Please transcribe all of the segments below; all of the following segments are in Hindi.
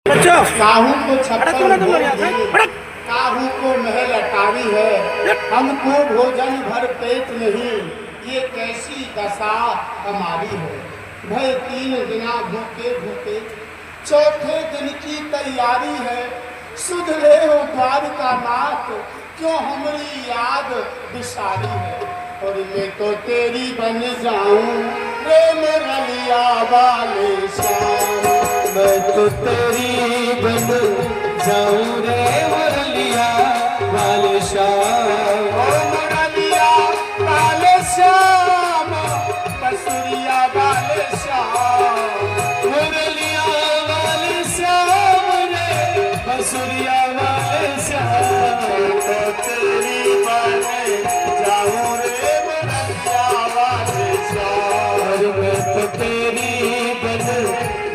काहू को छप्पन भोग है, काहू को महल अटारी है, हमको भोजन भर पेट नहीं, ये कैसी दशा हमारी है। भाई 3 दिना भूखे भूखे, चौथे दिन की तैयारी है, सुध ले हो द्वारका नाथ, क्यों हमारी याद बिसारी है। और मैं तो तेरी बन जाऊं रे मुरलिया वाले श्याम, मैं तो तेरी बन जाऊं रे मुरलिया वाले श्याम, मुरलिया वाले श्याम, बसुरिया वाले श्याम, मुरलिया वाले श्याम रे बसुरिया वाले श्याम, तो तेरी बन जाऊं रे मुरलिया वाले श्याम, मैं तो तेरी बन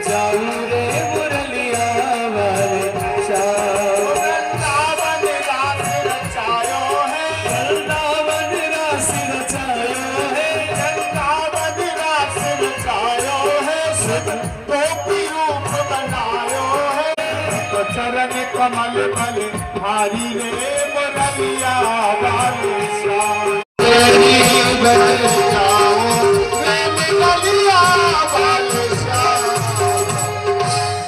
जाऊं रे मुरलिया वाले श्याम। वृंदावन रास रचायो है, वृंदावन रास रचायो है, वृंदावन रास रचायो है, गोपी रूप बनायो है, तो चरण कमल बल भारी रे मुरलिया वाले श्याम, तेरी बन जाऊं रे मुरलिया वाले श्याम।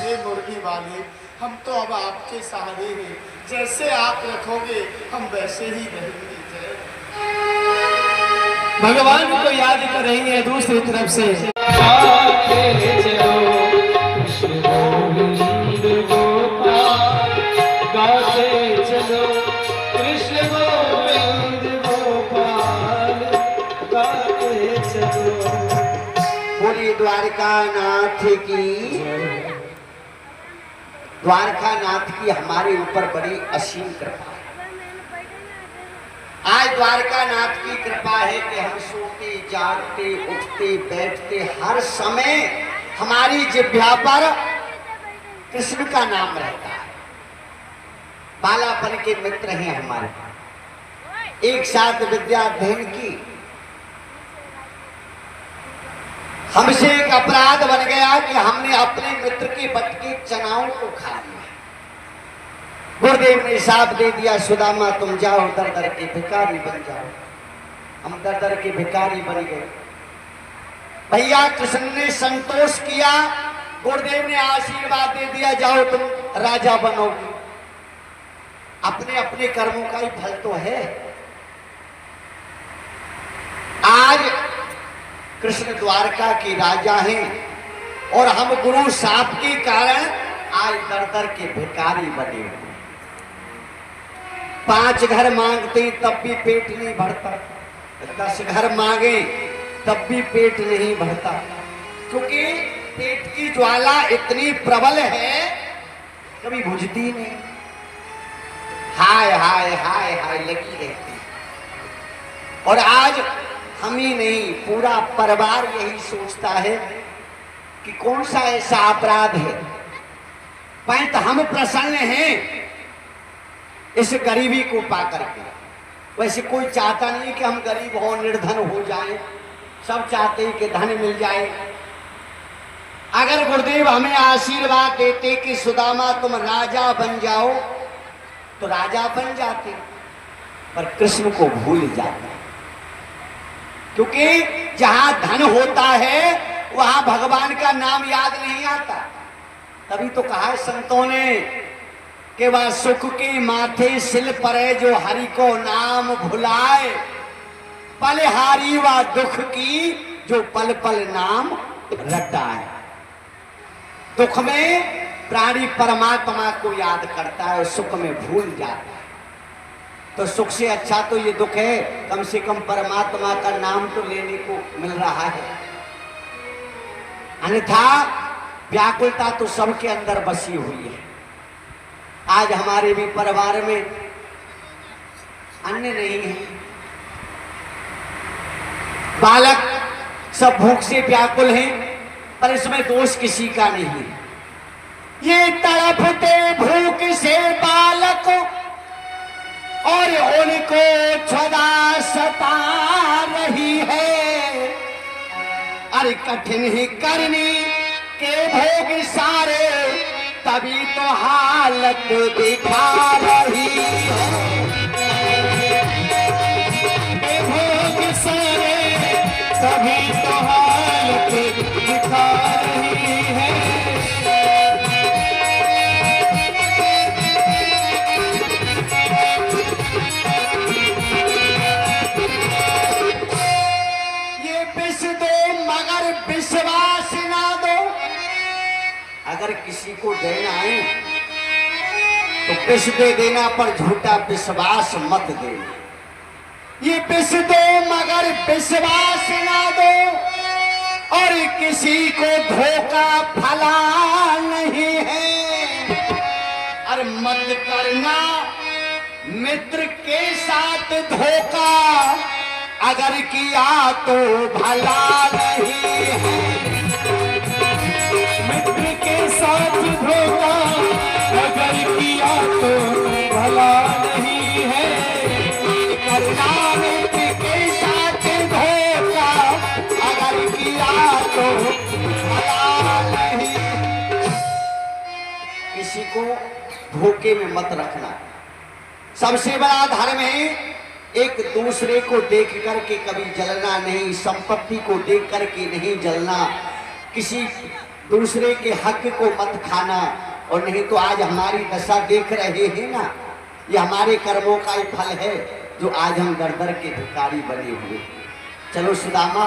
हे मुरली वाले, हम तो अब आपके सहारे हैं, जैसे आप रखोगे हम वैसे ही रहेंगे। जय भगवान को याद कर रही है दूसरी तरफ से आके चलो कृष्ण गोविंद गोपाल, गाते चलो कृष्ण गोविंद गोपाल, गाते चलो। बोली द्वारका नाथ की, द्वारका नाथ की हमारे ऊपर बड़ी असीम कृपा है। आज द्वारका नाथ की कृपा है कि हम सोते जागते उठते बैठते हर समय हमारी जिह्वा पर कृष्ण का नाम रहता है। बालापन के मित्र हैं हमारे, एक साथ विद्या अध्ययन की। हमसे एक अपराध बन गया कि हमने अपने मित्र के बट के चनाओं को खा लिया। गुरुदेव ने साफ दे दिया, सुदामा तुम जाओ दर दर के भिखारी बन जाओ। हम दर दर के भिखारी बन गए। भैया कृष्ण ने संतोष किया, गुरुदेव ने आशीर्वाद दे दिया, जाओ तुम राजा बनोगे। अपने अपने कर्मों का ही फल तो है। आज कृष्ण द्वारका के राजा हैं और हम गुरु साप के कारण आज दर दर के भिखारी बने हुए। 5 घर मांगते तब भी पेट नहीं भरता, 10 घर मांगे तब भी पेट नहीं भरता, क्योंकि पेट की ज्वाला इतनी प्रबल है कभी बुझती नहीं। हाय हाय हाय हाय लगी रहती। और आज हम ही नहीं, पूरा परिवार यही सोचता है कि कौन सा ऐसा अपराध है, परंतु हम प्रसन्न हैं इस गरीबी को पाकर के। वैसे कोई चाहता नहीं कि हम गरीब हो, निर्धन हो जाएं, सब चाहते हैं कि धन मिल जाए। अगर गुरुदेव हमें आशीर्वाद देते कि सुदामा तुम राजा बन जाओ तो राजा बन जाते, पर कृष्ण को भूल जाते, क्योंकि जहां धन होता है वहां भगवान का नाम याद नहीं आता। तभी तो कहा है संतों ने कि वह सुख के माथे सिल परे जो हरि को नाम भुलाए, पलहारी व दुख की जो पल पल नाम रटाए। दुख में प्राणी परमात्मा को याद करता है और सुख में भूल जाता है। तो सुख से अच्छा तो ये दुख है, कम से कम परमात्मा का नाम तो लेने को मिल रहा है। अन्यथा व्याकुलता तो सबके अंदर बसी हुई है। आज हमारे भी परिवार में अन्न नहीं है, बालक सब भूख से व्याकुल हैं, पर इसमें दोष किसी का नहीं है। ये तड़पते भूख से बालक और उनको छुड़ा सता रही है। अरे कठिन ही करनी के भोग सारे तभी तो हालत दिखा रही है। भोग सारे तभी तो हालत दिखा रही है। ये विष दो मगर विश्वास ना दो। अगर किसी को देना है तो विष दे देना, पर झूठा विश्वास मत देना। ये विष दो मगर विश्वास ना दो, और किसी को धोखा भला नहीं है। और मत करना मित्र के साथ धोखा, अगर किया तो भला नहीं है। मित्र के साथ धोखा अगर किया तो भला नहीं है। करना मित्र के साथ धोखा, अगर किया तो भला नहीं। किसी को धोखे में मत रखना। सबसे बड़ा धर्म है एक दूसरे को देख करके कभी जलना नहीं, संपत्ति को देख करके नहीं जलना, किसी दूसरे के हक को मत खाना। और नहीं तो आज हमारी दशा देख रहे हैं ना, ये हमारे कर्मों का ही फल है जो आज हम दर दर के भिखारी बने हुए। चलो सुदामा,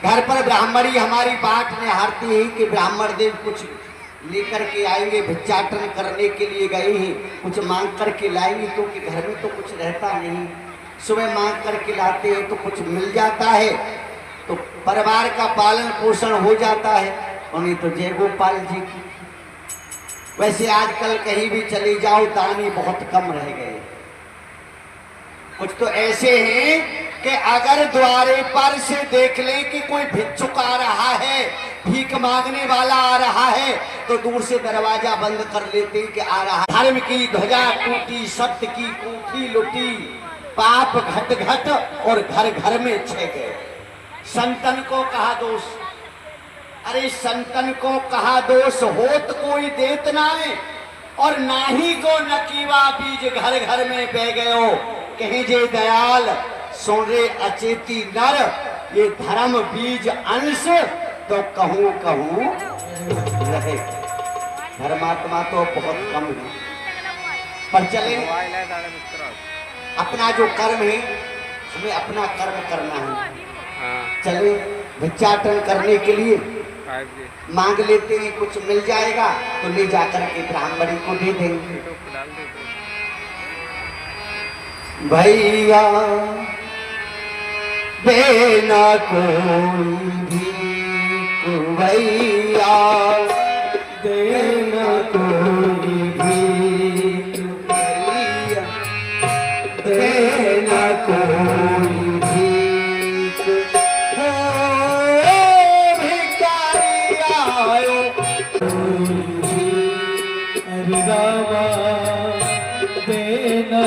घर पर ब्राह्मणी हमारी बाट में हारती है कि ब्राह्मण देव कुछ लेकर के आएंगे, भिक्षाटन करने के लिए गए हैं, कुछ मांग करके लाएंगे, क्योंकि घर में तो कुछ रहता नहीं। सुबह मांग करके लाते हैं तो कुछ मिल जाता है, तो परिवार का पालन पोषण हो जाता है। और नहीं तो जय गोपाल जी की। वैसे आजकल कहीं भी चले जाओ दानी बहुत कम रह गए। कुछ तो ऐसे हैं कि अगर द्वारे पर से देख ले कि कोई भिक्षुक आ रहा है, भीख मांगने वाला आ रहा है, तो दूर से दरवाजा बंद कर लेते कि आ रहा। धर्म की ध्वजा टूटी, सत्य की कोठी लुटी, पाप घट घट और घर घर में छह गए। संतन को कहा दोष, अरे संतन को कहा दोष होत कोई देत नाए, और नाही को नकीवा बीज घर घर में बह गयो। कहीं जे दयाल सुन रे अचेती नर, ये धर्म बीज अंश तो कहूं कहूं रहे। धर्मात्मा तो बहुत कम है, पर चले अपना जो कर्म है, हमें अपना कर्म करना है। चले भिक्षाटन करने के लिए मांग लेते हैं, कुछ मिल जाएगा तो ले जाकर के ब्राह्मणी को दे देंगे। भैया देना कोई भी, भैया देना कोई भी, भैया देना कोई भी। भिखारी आयो अरे रामा देना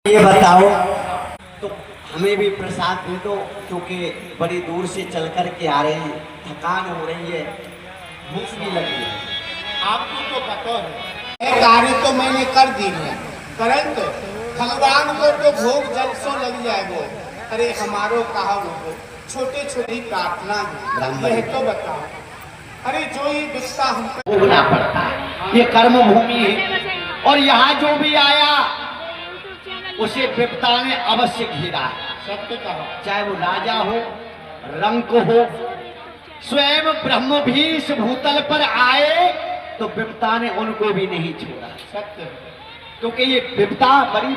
ये बताओ तो हमें भी प्रसाद दे दो, क्योंकि बड़ी दूर से चल कर के आ रहे हैं, थकान हो रही है, भूख भी लगी है। आपको तो पता है ये कार्य तो मैंने कर दी है, परंतु भगवान को तो भोग जल सो लग जाएगा। अरे हमारो कहा वो छोटे छोटी प्रार्थना है, यह तो बताओ। अरे जो ये विस्ता हमको भोगना पड़ता है, ये कर्म भूमि है, और यहाँ जो भी आया उसे विपदा ने अवश्य घेरा है। सत्य कहा, चाहे वो राजा हो, रंक हो, स्वयं ब्रह्म भी इस भूतल पर आए तो विपदा ने उनको भी नहीं छोड़ा। सत्य है। क्योंकि ये विपदा बड़ी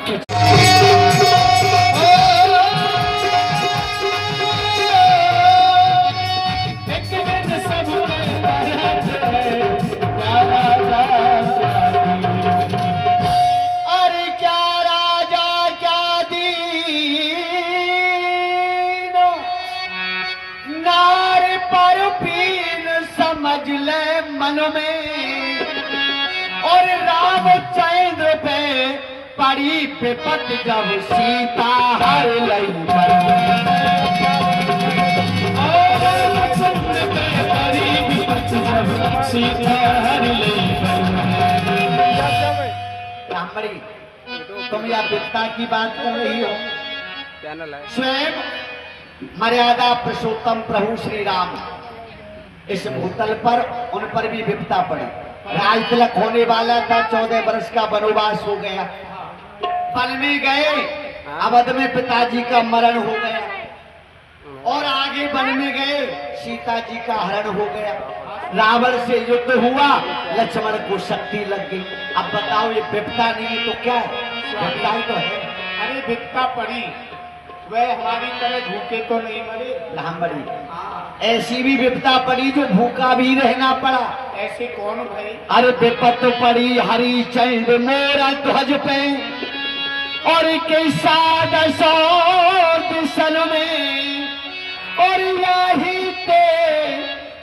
समझ ले मन में, और रामचंद्र पे पड़ी विपत जब सीता हर लई पर। सीता हर ले ब्राह्मणी, तुम यह विपदा की बात कर रही हो। स्वयं मर्यादा पुरुषोत्तम प्रभु श्री राम इस भूतल पर, उन पर भी विपदा पड़ी। राज तिलक होने वाला था, 14 वर्ष का वनवास हो गया, वन में गए, अवध में पिताजी का मरण हो गया, और आगे वन में गए, सीता जी का हरण हो गया, रावण से युद्ध हुआ, लक्ष्मण को शक्ति लग गई। अब बताओ ये विपदा नहीं तो क्या है? विपदा ही तो है। अरे विपदा पड़ी, वह हमारी तरह भूखे तो नहीं मरे। ब्राह्मणी, ऐसी भी विपदा पड़ी जो भूखा भी रहना पड़ा। ऐसे कौन भाई? अरे विपत पड़ी हरिचंद मोरा ध्वज पे, और कैसा दसो दिशन में, और यही ते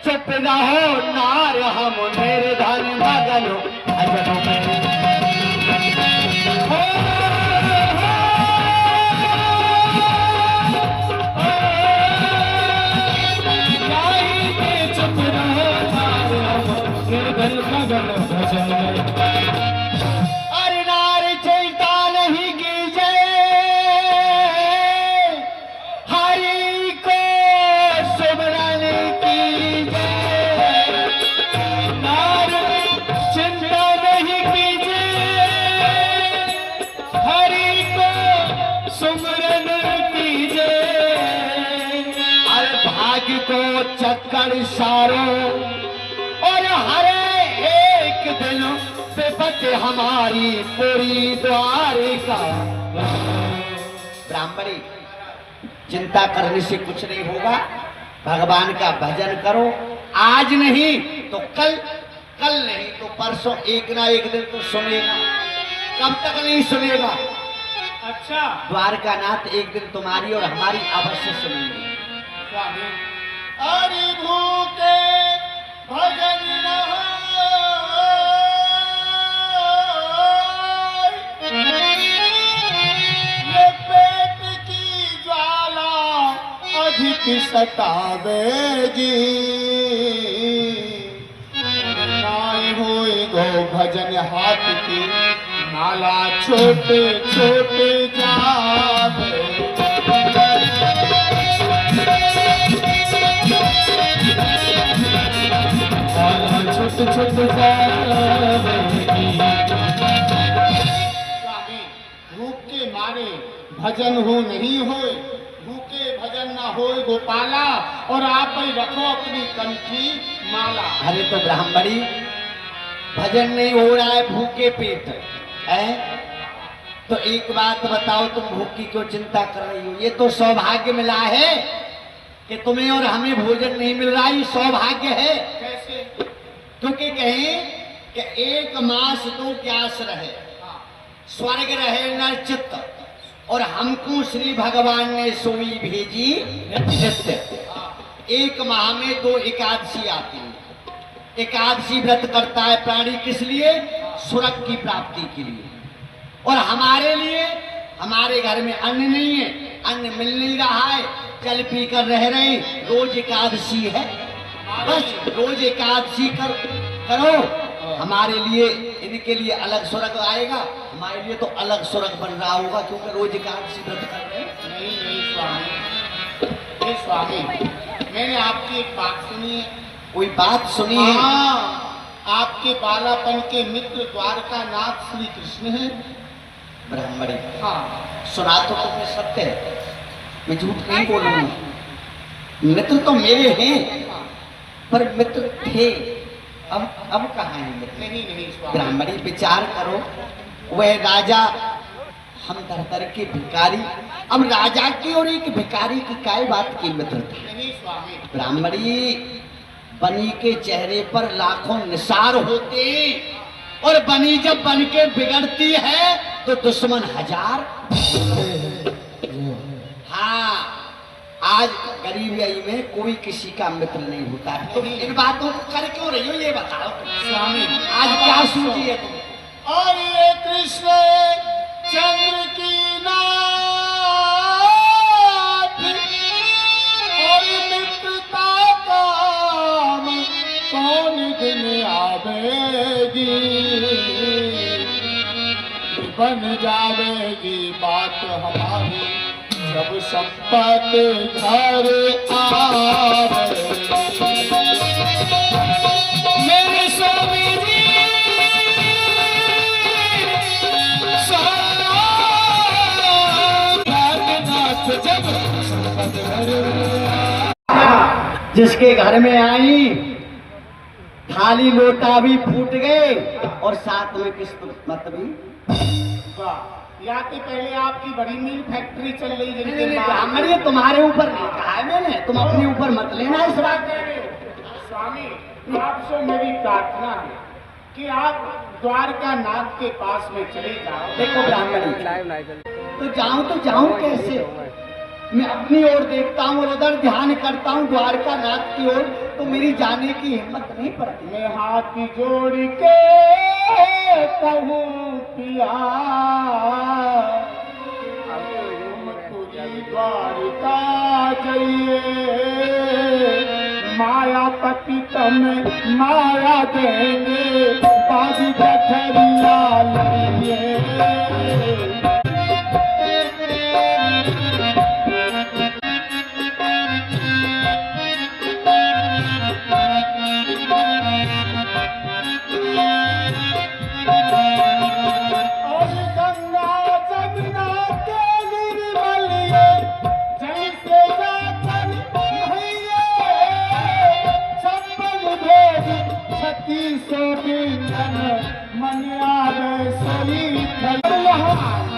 चुप रहो नार हम निर्धन मगन भजन में। अरे नारी चलता नहीं की जय, हरि को सुमरन की जय। नारी चिंता नहीं कीजिए, हरि को सुमरन कीजिए। अरे भाग्य को चक्कर सारो, और हरे एक दिन विपत हमारी पूरी द्वारिका। ब्राह्मणी, चिंता करने से कुछ नहीं होगा, भगवान का भजन करो। आज नहीं तो कल, कल नहीं तो परसों, एक ना एक दिन तो सुनेगा। कब तक नहीं सुनेगा? अच्छा द्वारकानाथ एक दिन तुम्हारी और हमारी अवश्य सुनेंगे। स्वामी, अरे भूखे भजन न होय, ये पेट की ज्वाला अधिक सतावेगी। नाय होय गो भजन हाथ की माला छोटे छोटे जावे। छोट छोट स्वामी, भूख के मारे भजन हो नहीं होए, भूखे भजन न होए गोपाला, और आप ही रखो अपनी कंठी माला। अरे तो ब्राह्मणी, भजन नहीं हो रहा है, भूखे पेट है, तो एक बात बताओ, तुम भूख की क्यों चिंता कर रही हो? ये तो सौभाग्य मिला है कि तुम्हें और हमें भोजन नहीं मिल रहा, ये सौभाग्य है। कैसे? क्योंकि कहें कि एक मास तो प्यास रहे, स्वर्ग रहे नर चित्त, और हमको श्री भगवान ने सोई भेजी नित्य। एक माह में 2 एकादशी आती है। एकादशी व्रत करता है प्राणी किस लिए? स्वर्ग की प्राप्ति के लिए। और हमारे लिए, हमारे घर में अन्न नहीं है, अन्न मिल नहीं रहा है, जल पी कर रह रहे, रोज एकादशी है, बस रोज एकादशी करो। हमारे लिए, इनके लिए अलग स्वर्ग आएगा, हमारे लिए तो अलग स्वर्ग बन रहा होगा, क्योंकि रोज एकादशी व्रत कर रहे हैं। नहीं नहीं स्वामी, हे स्वामी, मैंने आपकी एक बात सुनी है। कोई बात सुनी है? हाँ, आपके बालापन के मित्र द्वारकानाथ श्री कृष्ण हैं। ब्राह्मणी, हाँ, सुना तो तुम्हें सत्य है, मैं झूठ नहीं बोलूंगा। मित्र तो मेरे हैं, पर मित्र थे, अब कहाँ है मित्र? नहीं नहीं स्वामी, ब्राह्मणी, विचार करो, वह राजा, हम दर के भिखारी, अब राजा की और एक भिखारी की काय बात की मित्रता? नहीं स्वामी, ब्राह्मणी, बनी के चेहरे पर लाखों निसार होते, और बनी जब बन के बिगड़ती है तो दुश्मन 1000। हाँ, आज गरीबी में कोई किसी का मित्र नहीं होता है। तुम इन बातों को कर क्यों रही हो, ये बताओ स्वामी, आज क्या सूझी है तुम? और ये कृष्ण चंद्र की नाथ, और मित्रता काम कौन दिन बन जावेगी बात हमारी जब संपत्ति घर आवे। मेरे स्वामी जी नाथ जब संपत घर जिसके घर में आई थाली लोटा भी फूट गए और साथ में किस्मत भी। वाह, या कि पहले आपकी बड़ी मिल फैक्ट्री चल रही है। ब्राह्मण ये तुम्हारे ऊपर नहीं कहा है मैंने, तुम अपने ऊपर मत लेना इस बात। स्वामी, आपसे मेरी प्रार्थना है कि आप द्वारका नाथ के पास में चले जाओ। देखो ब्राह्मणी, तो जाऊं कैसे? मैं अपनी ओर देखता हूँ और उधर ध्यान करता हूँ द्वारका नाथ की ओर, तो मेरी जाने की हिम्मत नहीं पड़ती। मैं हाथ जोड़ के कहूँ पिया तुझी द्वारका जाइए, मायापति तुम्हें माया देंगे बाजी गठरिया लाइए।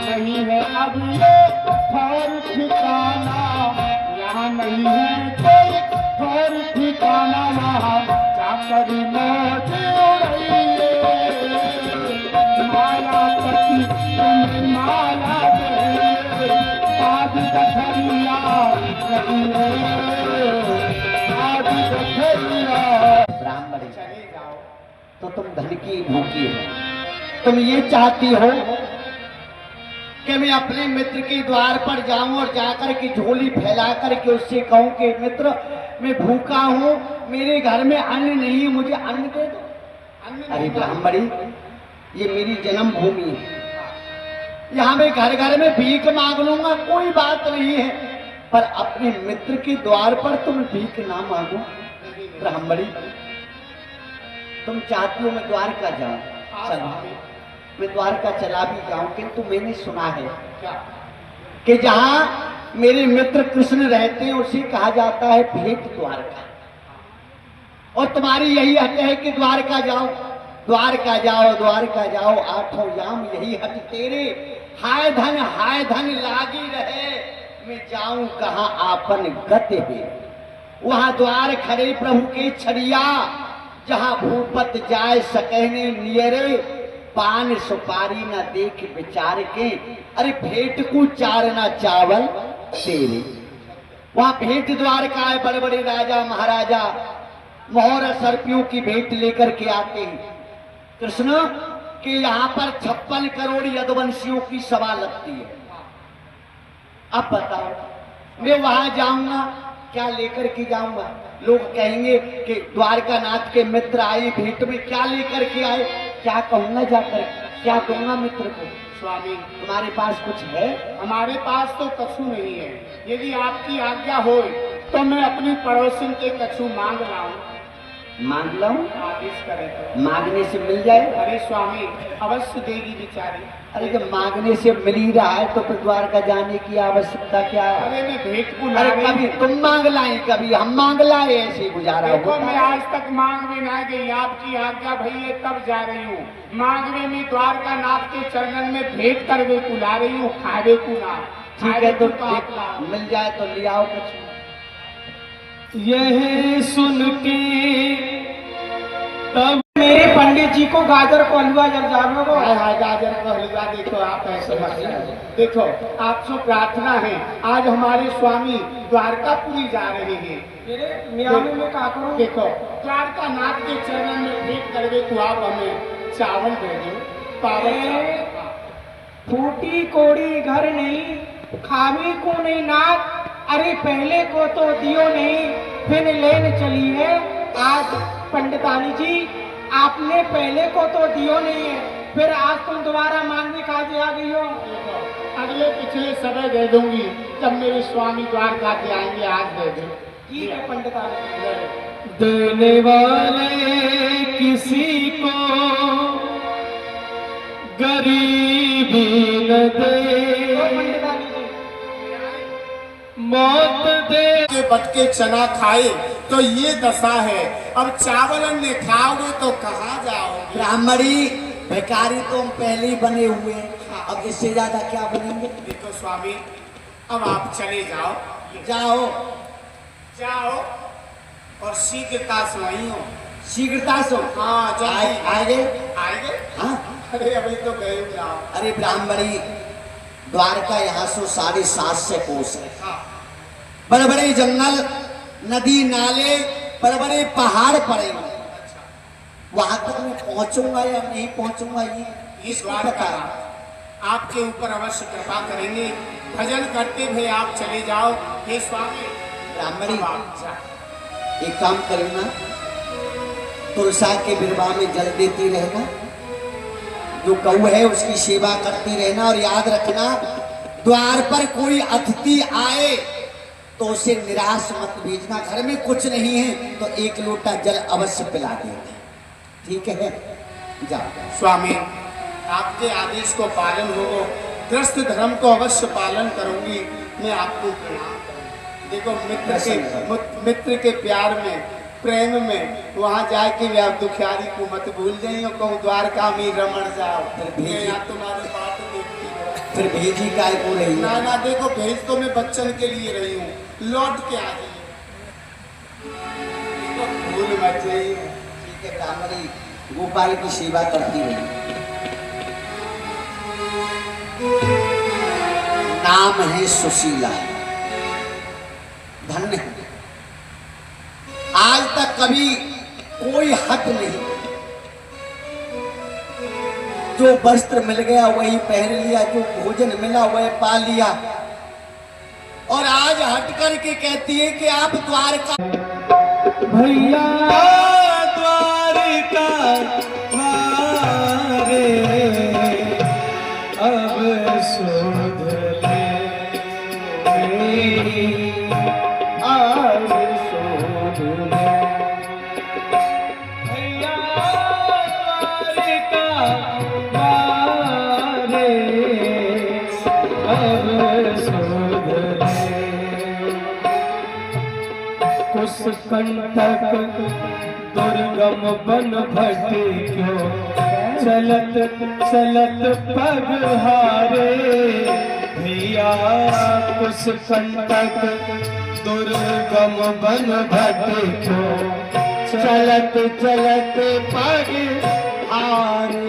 नहीं है अब ये ठौर ठिकाना, यहाँ नहीं है कोई ठौर ठिकाना, वहाँ जाकर मौज उड़ाइए। मायापति तुम्हें माया दे आज गठरिया आज गठरिया। ब्राह्मणी, चले जाओ तो तुम धन की भूखी हो, तुम ये चाहती हो कि मैं अपने मित्र के द्वार पर जाऊं और जाकर के झोली फैला करके उससे कहूं कि मित्र मैं भूखा हूं, मेरे घर में अन्न नहीं, मुझे अन्न दे दो। अरे ब्राह्मणी, ये मेरी जन्मभूमि है, यहाँ मैं घर घर में भीख मांग लूंगा, कोई बात नहीं है, पर अपने मित्र के द्वार पर तुम भीख ना मांगो। ब्राह्मणी, तुम चाहती हो मैं द्वारका जाऊं, चलो मैं द्वारका चला भी जाऊं, किंतु मैंने सुना है कि जहां मेरे मित्र कृष्ण रहते हैं उसे कहा जाता है भेंट द्वारका, और तुम्हारी यही हट है कि द्वारका जाओ, द्वारका जाओ, द्वारका जाओ, आठों याम यही हट तेरे, हाय धन लागी रहे, मैं जाऊं कहां आपन गति है। वहां द्वार खड़े प्रभु के छड़िया, जहां भूपत जाए सकहने नियरे, पान सुपारी न देख विचार के, अरे भेंट को चारना चावल तेरे। वहां भेंट द्वारका है, बड़े बड़े राजा महाराजा मोहर सर्पियों की भेंट लेकर के आते हैं कृष्ण के यहाँ पर 56 करोड़ यदुवंशियों की सभा लगती है। अब बताओ मैं वहां जाऊंगा, क्या लेकर के जाऊंगा? लोग कहेंगे कि द्वारका नाथ के मित्र आए भेंट में, क्या लेकर के आए? क्या कहूंगा जाकर, क्या कहूंगा मित्र को? स्वामी, तुम्हारे पास कुछ है? हमारे पास तो कछु नहीं है, यदि आपकी आज्ञा हो तो मैं अपनी पड़ोसन के कछु मांग रहा हूँ। मांग लो, आदेश करें तो। मांगने से मिल जाए। अरे स्वामी, अवश्य देगी बेचारी। अरे जब मांगने से मिल ही रहा है तो फिर द्वारका जाने की आवश्यकता क्या है? अरे मैं भेंट को अरे कभी तुम मांग लाए, कभी हम मांग लाए, ऐसे गुजारा देखो होता मैं है। आज तक मांग में ना गई, आपकी आज्ञा भई तब जा रही हूँ। मांग में मैं द्वारका नाथ के चरणन में भेंट करवे को ला रही हूँ, खावे को ना। ठीक है, तो आप लाओ। मिल जाए तो ले आओ कुछ। यह सुन के तब मेरे पंडित जी को गाजर को हलवा जब जानो को हाय हाय गाजर का हलवा, देखो आप ऐसे मत देखो, आपसे प्रार्थना है, आज हमारे स्वामी द्वारकापुरी जा रहे हैं। मेरे मियाँ में क्या करूँ? देखो द्वारका नाथ के चरणन में भेंट करवे को आप हमें चावल दे दो, पावल चावल। फूटी कोड़ी घर नहीं, खावी को नहीं नाथ, अरे पहले को तो दियो नहीं, फिर लेन चली है। आज पंडितानी जी आपने पहले को तो दियो नहीं है, फिर आज तुम दोबारा मांगने काजे आ गई हो? अगले पिछले समय दे दूंगी, जब मेरे स्वामी द्वारका के आएंगे, आज दे दे। ठीक है पंडित आगे। देने वाले किसी को गरीबी न दे, पंडित आगे जी। मौत दे। के बटके चना खाए तो ये दशा है, अब चावल ने खाओगे तो कहाँ जाओगे? ब्राह्मणी भिखारी तो हम पहले ही बने हुए हैं, अब इससे ज्यादा क्या बनेंगे? देखो स्वामी, अब आप चले जाओ, जाओ जाओ और शीघ्रता से वहीं हो। शीघ्रता से। हाँ जल्दी आएंगे। आएंगे। हाँ अरे अभी तो गए हो, जाओ। अरे ब्राह्मणी, द्वारका यहाँ से 7.5 कोस है। हाँ बड़े बड़े जंगल, नदी नाले, बड़े बड़े पहाड़ पड़ेंगे। वहां तक मैं पहुंचूंगा या नहीं पहुंचूंगा ये इस इसको बार पता का है। आपके ऊपर अवश्य कृपा करेंगे, भजन करते हुए आप चले जाओ। हे स्वामी, ब्राह्मणी अब आप जाओ। एक काम करना, तुलसा के बिरबा में जल देती रहना, जो गऊ है उसकी सेवा करती रहना, और याद रखना द्वार पर कोई अतिथि आए तो उसे निराश मत भेजना। घर में कुछ नहीं है तो 1 लोटा जल अवश्य पिला देना, ठीक है? जाओ। स्वामी, आपके आदेश को पालन होगा, ग्रस्त धर्म को अवश्य पालन करूंगी। मैं आपको प्रणाम करूंगी। देखो मित्र के प्यार में, प्रेम में वहां जाके भी आप दुखियारी को मत भूल जाइए, कहूँ द्वारका में रमण जाओ। मैं यहाँ तुम्हारी बात देखती हूँ। फिर भेजी काय को रही है? ना देखो, भेज तो मैं बच्चन के लिए रही हूँ, लौट के आ जाइए, भूल मत जाइए। ठीक है ब्राह्मणी, गोपाल की सेवा करती रही। नाम है सुशीला, धन्य है। आज तक कभी कोई हट नहीं, जो वस्त्र मिल गया वही पहन लिया, जो भोजन मिला वह पा लिया, और आज हट करके कहती है कि आप द्वारका। भैया द्वारका मारे अब शोध ले, अब शोध ले। भैया द्वारका मारे अब शोध ले। कुश कंटक दुर्गम बन भटे क्यों, चलत चलत पग हारे। भैया कुश कंटक दुर्गम बन भटे क्यों, चलत चलत पग हारे।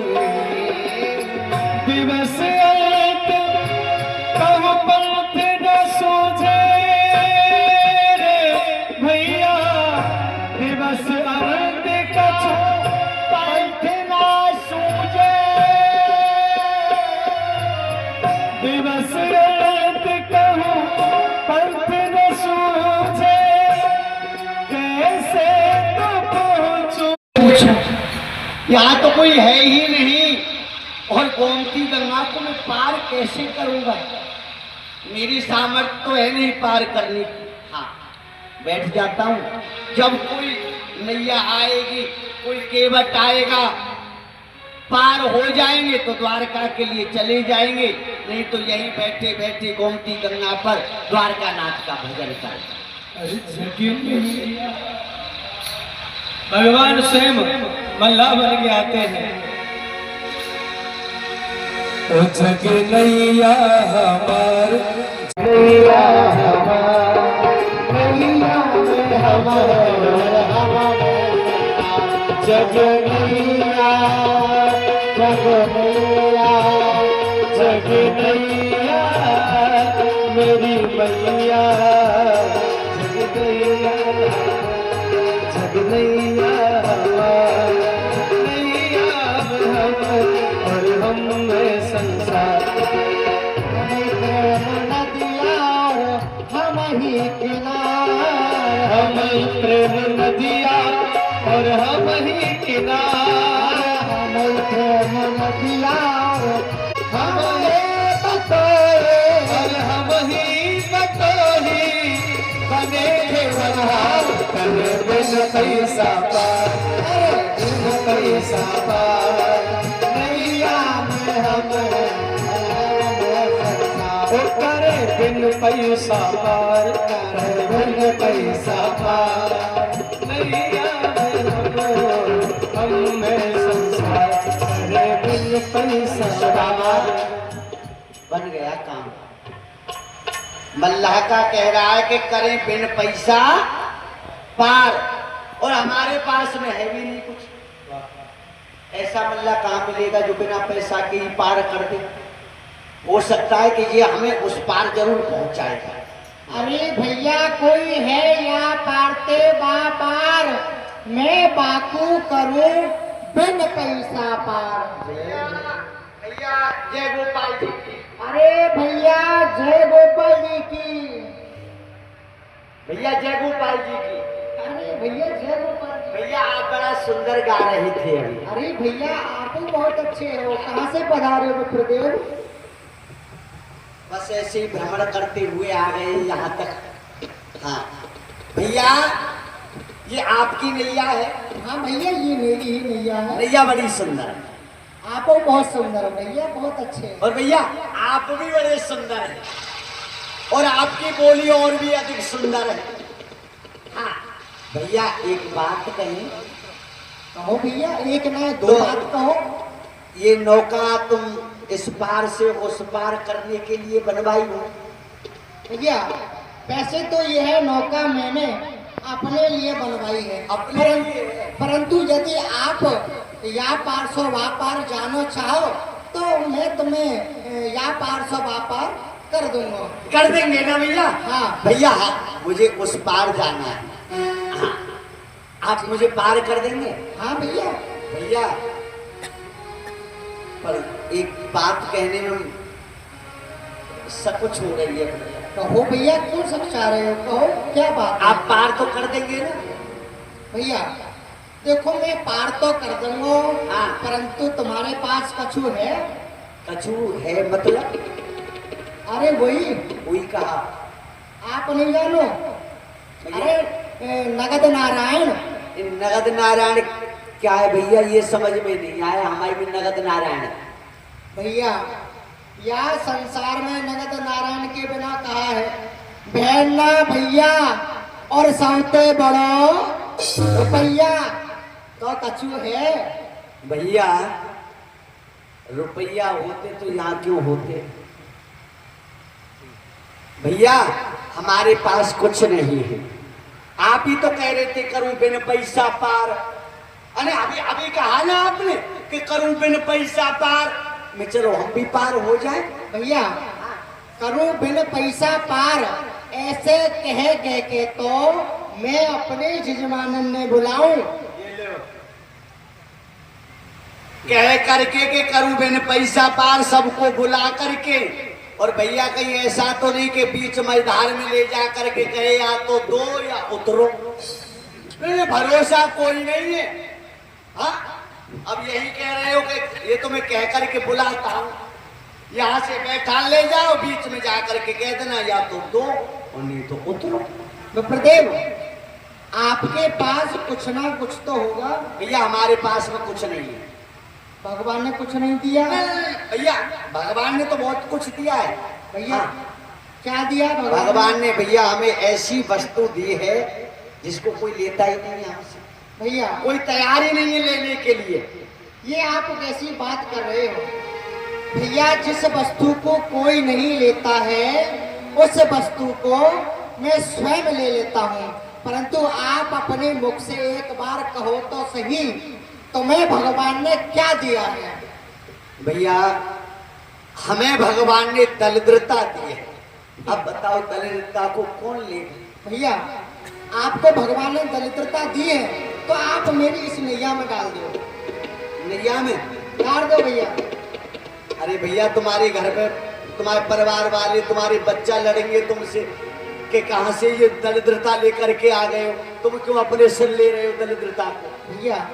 दिवस अंत कहु पंथ न सूझे रे भैया, दिवस अंत कछु पंथ न सूझे। दिवस अंत कहु पंथ न सूझे, कैसे तो पहुंचू। यहाँ तो कोई है ही नहीं, और गोमती गंगा को मैं पार कैसे करूंगा? मेरी सामर्थ्य तो है नहीं पार करने की। हाँ, बैठ जाता हूँ, जब कोई नैया आएगी, कोई केवट आएगा, पार हो जाएंगे तो द्वारका के लिए चले जाएंगे, नहीं तो यहीं बैठे बैठे गोमती गंगा पर द्वारका नाथ का भजन करेंगे। भगवान स्वयं मल्ला बन के आते हैं। ओ जग नैया हमार, नैया हमार, नैया में हमार, जग नैया, जग नैया, जग नैया मेरी मैया, जग नैया, जग नैया हमार, नैया में हम और हम में संसार। हम ही किनार, हम प्रेम नदिया और हम ही किनार, हम प्रेम दिया हमें बतोए और हम ही बतोही बने थे वहाँ कर बिन पैसा पार बिन पैसा पार नैया में हम करे बिन पैसा पार कर बिन पैसा पार नैया में हम में संसार करे बिन पैसा पार। बन गया काम। मल्लाह का कह रहा है कि करें बिन पैसा पार, और हमारे पास में है भी नहीं कुछ। ऐसा मल्ला कहाँ मिलेगा जो बिना पैसा के ही पार कर दे। हो सकता है कि ये हमें उस पार जरूर पहुंचाएगा। अरे भैया कोई है या पारते पार, मैं बाकू करूं बिन पैसा पार। भैया जय गोपाल जी की। अरे भैया जय गोपाल जी की। भैया जय गोपाल जी की। अरे भैया जय गोपाल जी। भैया आप बड़ा सुंदर गा रहे थे अभी। अरे भैया आप ही बहुत अच्छे हो, कहाँ से पधारे हो मित्रदेव? बस ऐसे ही भ्रमण करते हुए आ गए यहाँ तक। हाँ भैया ये आपकी नैया है। हाँ भैया ये मेरी ही नैया है। नैया बड़ी सुंदर है। आप बहुत सुंदर हो भैया, बहुत अच्छे हैं। और भैया आप भी बड़े सुंदर हैं, और आपकी बोली और भी अधिक सुंदर है। हाँ भैया एक बात कहें। कहो भैया, एक ना दो बात कहो। ये नौका तुम इस पार से उस पार करने के लिए बनवाई हो? भैया वैसे तो यह नौका मैंने अपने लिए बनवाई है, अपने लिए? परंतु यदि आप या पार सो वा पार जानो चाहो तो मैं तुम्हें या पार सो वा पार कर दूंगा। कर देंगे ना भैया? हाँ भैया मुझे उस पार जाना है। हाँ आप मुझे पार कर देंगे? हाँ भैया। भैया पर एक बात कहने में कुछ हो रही है भैया। कहो भैया, क्यों सब चाह रहे हो? कहो क्या बात है? आप पार तो कर देंगे ना? भैया देखो मैं पार तो कर दूंगा, हाँ। परंतु तुम्हारे पास कछु है? कछु है मतलब? अरे वही कहा। आप नहीं जानो? अरे नगद नारायण। नगद नारायण क्या है भैया? ये समझ में नहीं आया। हमारे भी नगद नारायण है। भैया या संसार में नगद नारायण के बिना कहा है भेड़ना भैया और सौते बड़ो रुपया, तो कछु है? भैया रुपया होते तो यहाँ क्यों होते? भैया हमारे पास कुछ नहीं है। आप ही तो कह रहे थे करूं बिन पैसा पार। अरे अभी अभी कहा ना आपने कि करूं बिन पैसा पार में, चलो हम भी पार हो जाए। भैया करूं बिन पैसा पार ऐसे कह के तो मैं अपने जजमानन ने बुलाऊं। कह करके के करूं बिन पैसा पार सबको बुला करके, और भैया कहीं ऐसा तो नहीं कि बीच मैदान में ले जा करके कहे या तो दो या उतरो। भरोसा कोई नहीं है। हाँ अब यही कह रहे हो कि ये तो मैं कह करके बुलाता हूँ, यहाँ से बैठा ले जाओ, बीच में जा करके कह देना या तो दो और नहीं तो उतरो। विप्रदेव आपके पास कुछ ना कुछ तो होगा। भैया हमारे पास में कुछ नहीं है। भगवान ने कुछ नहीं दिया? भैया भगवान ने तो बहुत कुछ दिया है। भैया हाँ। क्या दिया भगवान ने? भैया हमें ऐसी वस्तु दी है जिसको कोई लेता ही नहीं है हमसे। भैया कोई तैयार ही नहीं है लेने के लिए। ये आप कैसी बात कर रहे हो? भैया जिस वस्तु को कोई नहीं लेता है उस वस्तु को मैं स्वयं ले लेता हूँ, परंतु आप अपने मुख से एक बार कहो तो सही, तुम्हें भगवान ने क्या दिया है? भैया हमें भगवान ने दरिद्रता दी है। अब बताओ दरिद्रता को कौन लेगा? भैया आपको भगवान ने दरिद्रता दी है तो आप मेरी इस नैया में डाल दो। नैया में डाल दो भैया। अरे भैया तुम्हारे घर पे तुम्हारे परिवार वाले तुम्हारे बच्चा लड़ेंगे तुमसे कि कहां से ये दरिद्रता लेकर के आ गए हो, तुम क्यों अपने सिर ले रहे हो दरिद्रता को? भैया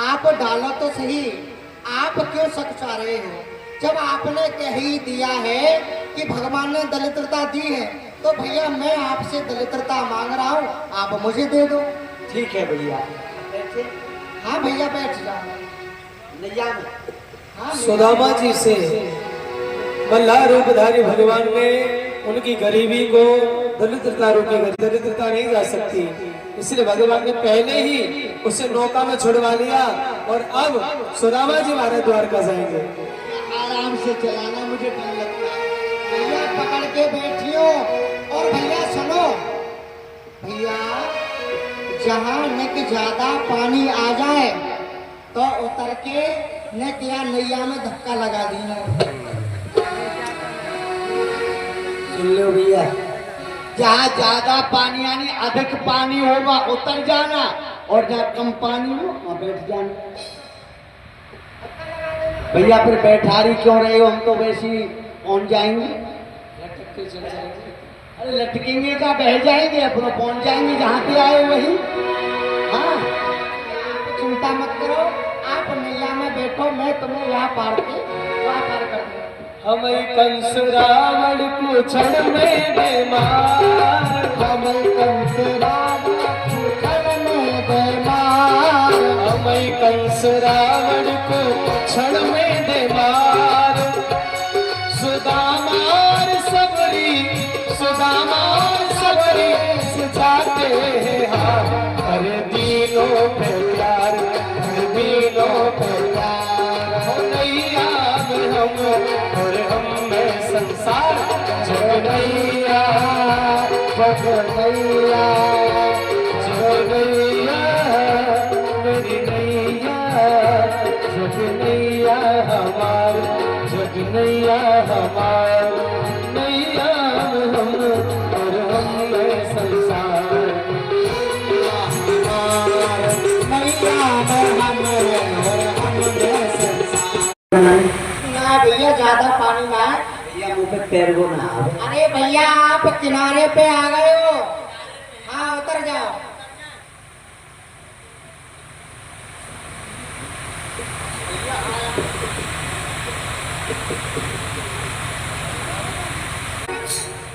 आप डालो तो सही, आप क्यों शक चाह रहे हो? जब आपने कह ही दिया है कि भगवान ने दलित्रता दी है, तो भैया मैं आपसे दलित्रता मांग रहा हूँ, आप मुझे दे दो। ठीक है भैया, बैठिए। हाँ भैया बैठ जाओ। नैया में हाँ सुदामा जी से मल्लाह रूपधारी भगवान ने उनकी गरीबी को दरिद्रता रोकी, दरिद्रता नहीं जा सकती, इसलिए भगवान ने पहले ही उसे नौका में छुड़वा लिया और अब सुदामा जी हमारे द्वारका जाएंगे। आराम से चलाना, मुझे डर लगता है। भैया पकड़ के बैठियो। और भैया सुनो, भैया जहाँ न कि ज्यादा पानी आ जाए तो उतर के न क्या नैया में धक्का लगा देना। सुन लो भैया, जहाँ ज्यादा पानी यानी अधिक पानी होगा उतर जाना, और जहाँ कम पानी हो वहाँ बैठ जाना। भैया फिर बैठारी क्यों रहे हो, हम तो वैसे ही पहुंच जाएंगे। लटक के चल जाएंगे। अरे लटकेंगे का बह जाएंगे, अपना पहुंच जाएंगे जहाँ पे आए वही। हाँ चिंता मत करो, आप नैया में बैठो, मैं तुम्हें यहाँ पार कर दूंगा। हम कंस रावण को क्षण में बेमार, हम कंस रावण को क्षण में बेमार, हम कंस रावण को क्षण में बेमार। सुदामार सबरी, सुदामार सबरी से जाते हैं हार, अरे दीनों पे प्यार, अरे दीनों पे प्यार। हो नैया में हम और हम में संसार, जग नैया, जग नैया, जग नैया, मेरी नैया, जग नैया हमार, जग नैया हमार। नैया में हम और हम में संसार, नैया में हम और हम में संसार। ना भैया ज्यादा पानी ना है। भैया मुँह पे पैर को ना आवे। अरे भैया आप किनारे पे आ गए हो, हाँ उतर जाओ।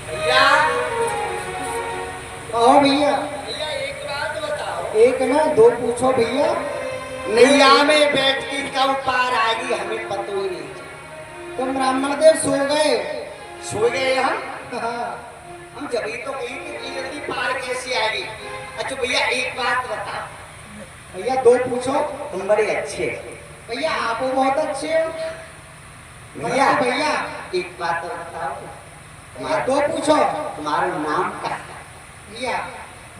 भैया, कहो भैया। भैया एक बात बताओ, एक ना दो पूछो भैया। नैया में बैठ के कब पार आएगी हमें पता ही नहीं। तुम ब्राह्मण देव सो गए? सो गए हम? हाँ। हम जब ही तो कहीं कि जल्दी पार कैसे आएगी। अच्छा भैया एक बात बताओ। भैया दो पूछो। तुम बड़े अच्छे हो। भैया आप बहुत अच्छे हो। भैया भैया एक बात तो बताओ, भैया दो पूछो। तुम्हारा नाम क्या है? भैया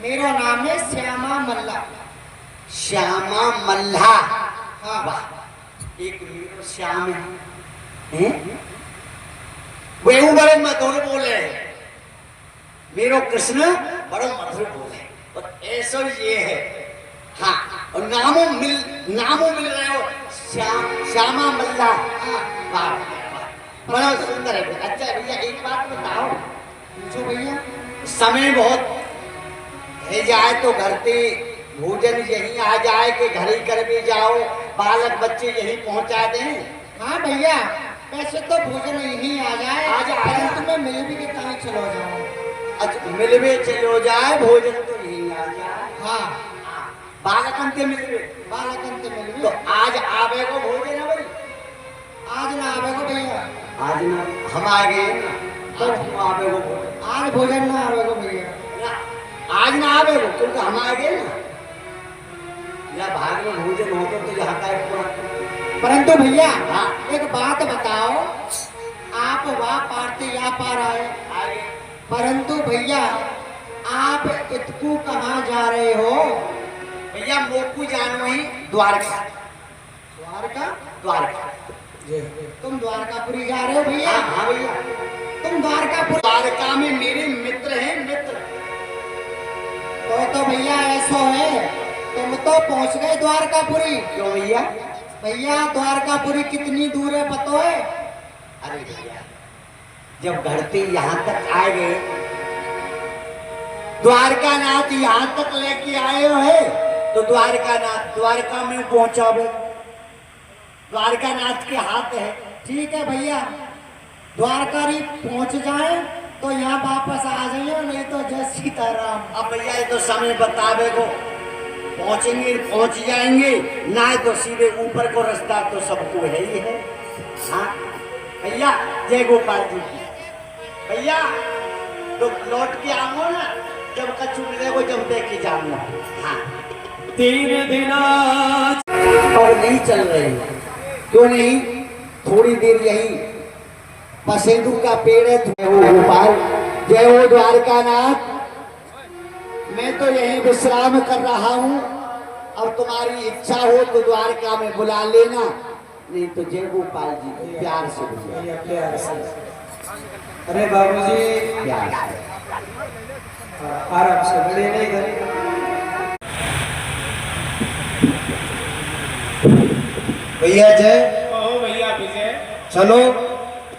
मेरा नाम है श्यामा मल्ला। श्यामा मल्हा। हाँ। वाह, एक मेरो श्याम है, वे बड़े मधुर बोले, मेरो कृष्ण बड़ो मधुर बोले, और ऐसा ये है। हाँ, और नामों मिल रहे हो, श्यामा मल्ला। वाह, बड़ा सुंदर है। अच्छा भैया एक बात बताओ। पूछो भैया। समय बहुत है जाए तो घर पे भोजन यहीं आ जाए कि घर ही कर भी जाओ, बालक बच्चे यहीं पहुंचा दें। हाँ भैया वैसे तो भोजन यहीं आ जाए, परंतु मैं मिल भी के कहीं चलो जाऊँ। अच्छा मिलवे चलो जाए, भोजन तो यहीं आ जाए। हाँ बालकन के मिलवे, बालकन से मिल तो आज आवे को भोजन है भाई। आज ना आवे को भैया। आज ना हम आ गए ना, तो हम आवे को भोजन। आज भोजन ना आवे को भैया। आज ना आवे को क्योंकि हम आ गए ना, या भाग में भोजन होता तो यहाँ का एक। परंतु भैया हाँ। एक बात बताओ, आप वहाँ पारते या पार आए, परंतु भैया आप इतकू कहाँ जा रहे हो? भैया मोकू जानो ही द्वारका। द्वारका? द्वारका तुम द्वारकापुरी जा रहे हो भैया? हाँ भैया, तुम द्वारकापुरी? द्वारका में मेरे मित्र हैं, मित्र। तो भैया ऐसा है, तुम तो पहुंच गए द्वारकापुरी। क्यों भैया? भैया द्वारकापुरी कितनी दूर है पता है? अरे भैया जब घर पे यहाँ तक आए गए, द्वारका नाथ यहाँ तक लेके आए हो है, तो द्वारका नाथ द्वारका में पहुंचावे। द्वारकानाथ के हाथ है। ठीक है भैया, द्वारका पहुंच जाए तो यहाँ वापस आ जाइए, नहीं तो जय सीताराम। अब भैया ये तो समय बतावे को, पहुंचेंगे पहुंच जाएंगे, ना तो सीधे ऊपर को रास्ता तो सबको है ही है। हाँ भैया, जय गोपाल जी की। भैया तो लौट के आओ ना, जब कछु मिलेगो जब देख के जाऊंगा। हाँ 3 दिन और नहीं चल रहे, क्यों नहीं? थोड़ी देर यही पसेंदू का पेड़ है। जय हो गोपाल, जय हो द्वारकानाथ। मैं तो यही विश्राम कर रहा हूँ, अब तुम्हारी इच्छा हो तो द्वारका में बुला लेना, नहीं तो जय गोपाल जी को प्यार से बुला। प्यार से। अरे बाबूजी प्यार से आराम से बड़े नहीं इधर। भैया जय। भैया विजय, चलो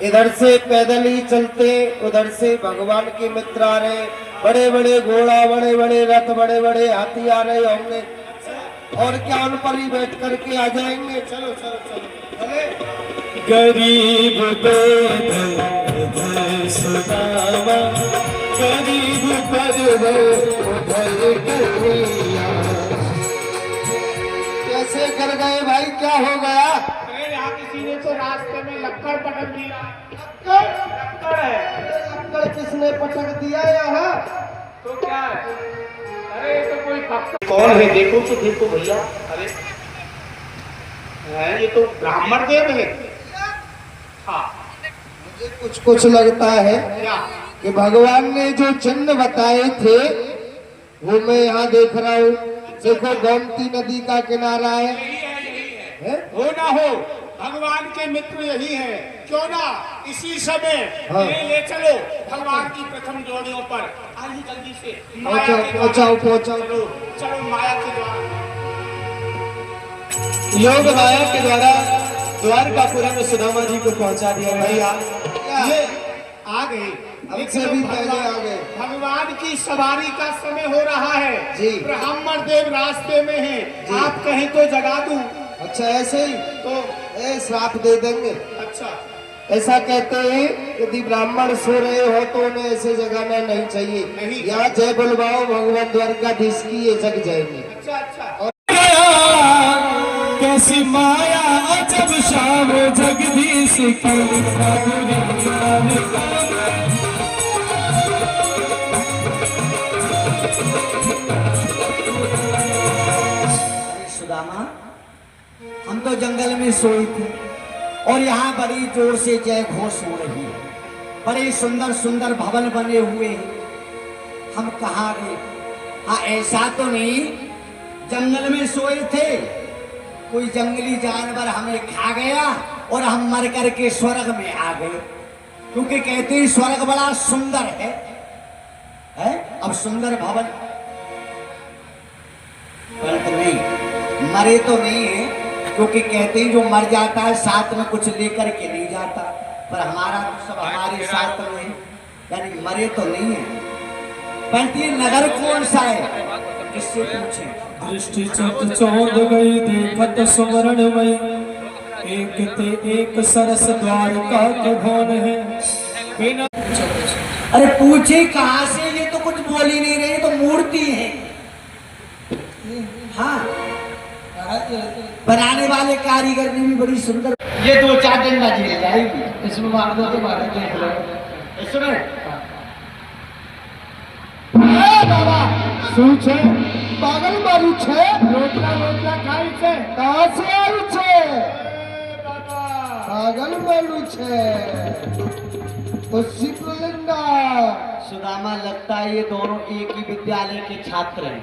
इधर से पैदल ही चलते, उधर से भगवान के मित्र आ रहे, बड़े बड़े घोड़ा, बड़े बड़े रथ, बड़े बड़े हाथी आ रहे होंगे, और क्या उन पर ही बैठ करके आ जाएंगे। चलो चलो चलो। गरीब उधर सुदामा, गरीब उधर कन्हैया। कैसे कर गए भाई, क्या हो गया? अरे यहाँ किसी ने तो रास्ते में लक्कड़ पटक दिया। लक्कड़ है। लक्कड़ किसने पटक दिया यहाँ? तो क्या है? अरे ये तो कोई भक्त कौन है? देखो तो देखो भैया। अरे है, ये तो ब्राह्मण देव है। हाँ मुझे कुछ कुछ लगता है क्या? कि भगवान ने जो चिन्ह बताए थे वो मैं यहाँ देख रहा हूँ। देखो गोमती नदी का किनारा है? हो ना हो, भगवान के मित्र यही है। क्यों ना इसी समय हाँ। ले चलो भगवान की प्रथम जोड़ियों पर। आइए जल्दी से। पहुंचाओ पहुंचाओ। चलो चलो, माया के द्वारा। योग माया के द्वारा द्वारकापुरी में सुदामा जी को पहुंचा दिया। भैया ये आ गए, हमसे भी पहले आ गए। भगवान की सवारी का समय हो रहा है जी। ब्राह्मण देव रास्ते में हैं। जी। आप कहें तो जगा दूं? अच्छा ऐसे ही तो श्राप दे देंगे। अच्छा, ऐसा कहते हैं यदि ब्राह्मण सो रहे हो तो उन्हें ऐसे जगाना नहीं चाहिए। नहीं। यहाँ जय बुलवाओ भगवान द्वारकाधीश की, ये जग जाएंगे। अच्छा अच्छा। कैसी माया जब शाम जगदीश की। सुदामा, हम तो जंगल में सोए थे और यहाँ बड़ी जोर से जय घोष हो रही है। बड़े सुंदर सुंदर भवन बने हुए हैं। हम कहाँ गए? हाँ ऐसा तो नहीं जंगल में सोए थे, कोई जंगली जानवर हमें खा गया और हम मर करके स्वर्ग में आ गए। क्योंकि कहते हैं स्वर्ग बड़ा सुंदर है? अब सुंदर भवन गलत नहीं, मरे तो नहीं है, क्योंकि कहते हैं जो मर जाता है साथ में कुछ लेकर के नहीं जाता, पर हमारा तो सब हमारे साथ में है, यानी मरे तो नहीं है। परंतु ये नगर कौन सा है, किससे पूछे? दृष्टि चित चौंध गई देखत सुवर्ण मई, एक ते एक सरस द्वारका के भवन है। बिना अरे पूछे कहाँ से? ये तो कुछ बोल ही नहीं रही, तो मूर्ति है। हाँ बनाने वाले कारीगर ने भी बड़ी सुंदर। ये 2-4 डंडा झेल जाएगी, इसमें मार दो तो मारे देख लो। सुनो बाबा શું છે પાગલ મારું છે रोटला रोटला खाई से कहाँ से આવ્યું છે बाबा। પાગલ મારું છે तो शिवलिंगा। सुदामा, लगता है ये दोनों एक ही विद्यालय के छात्र हैं।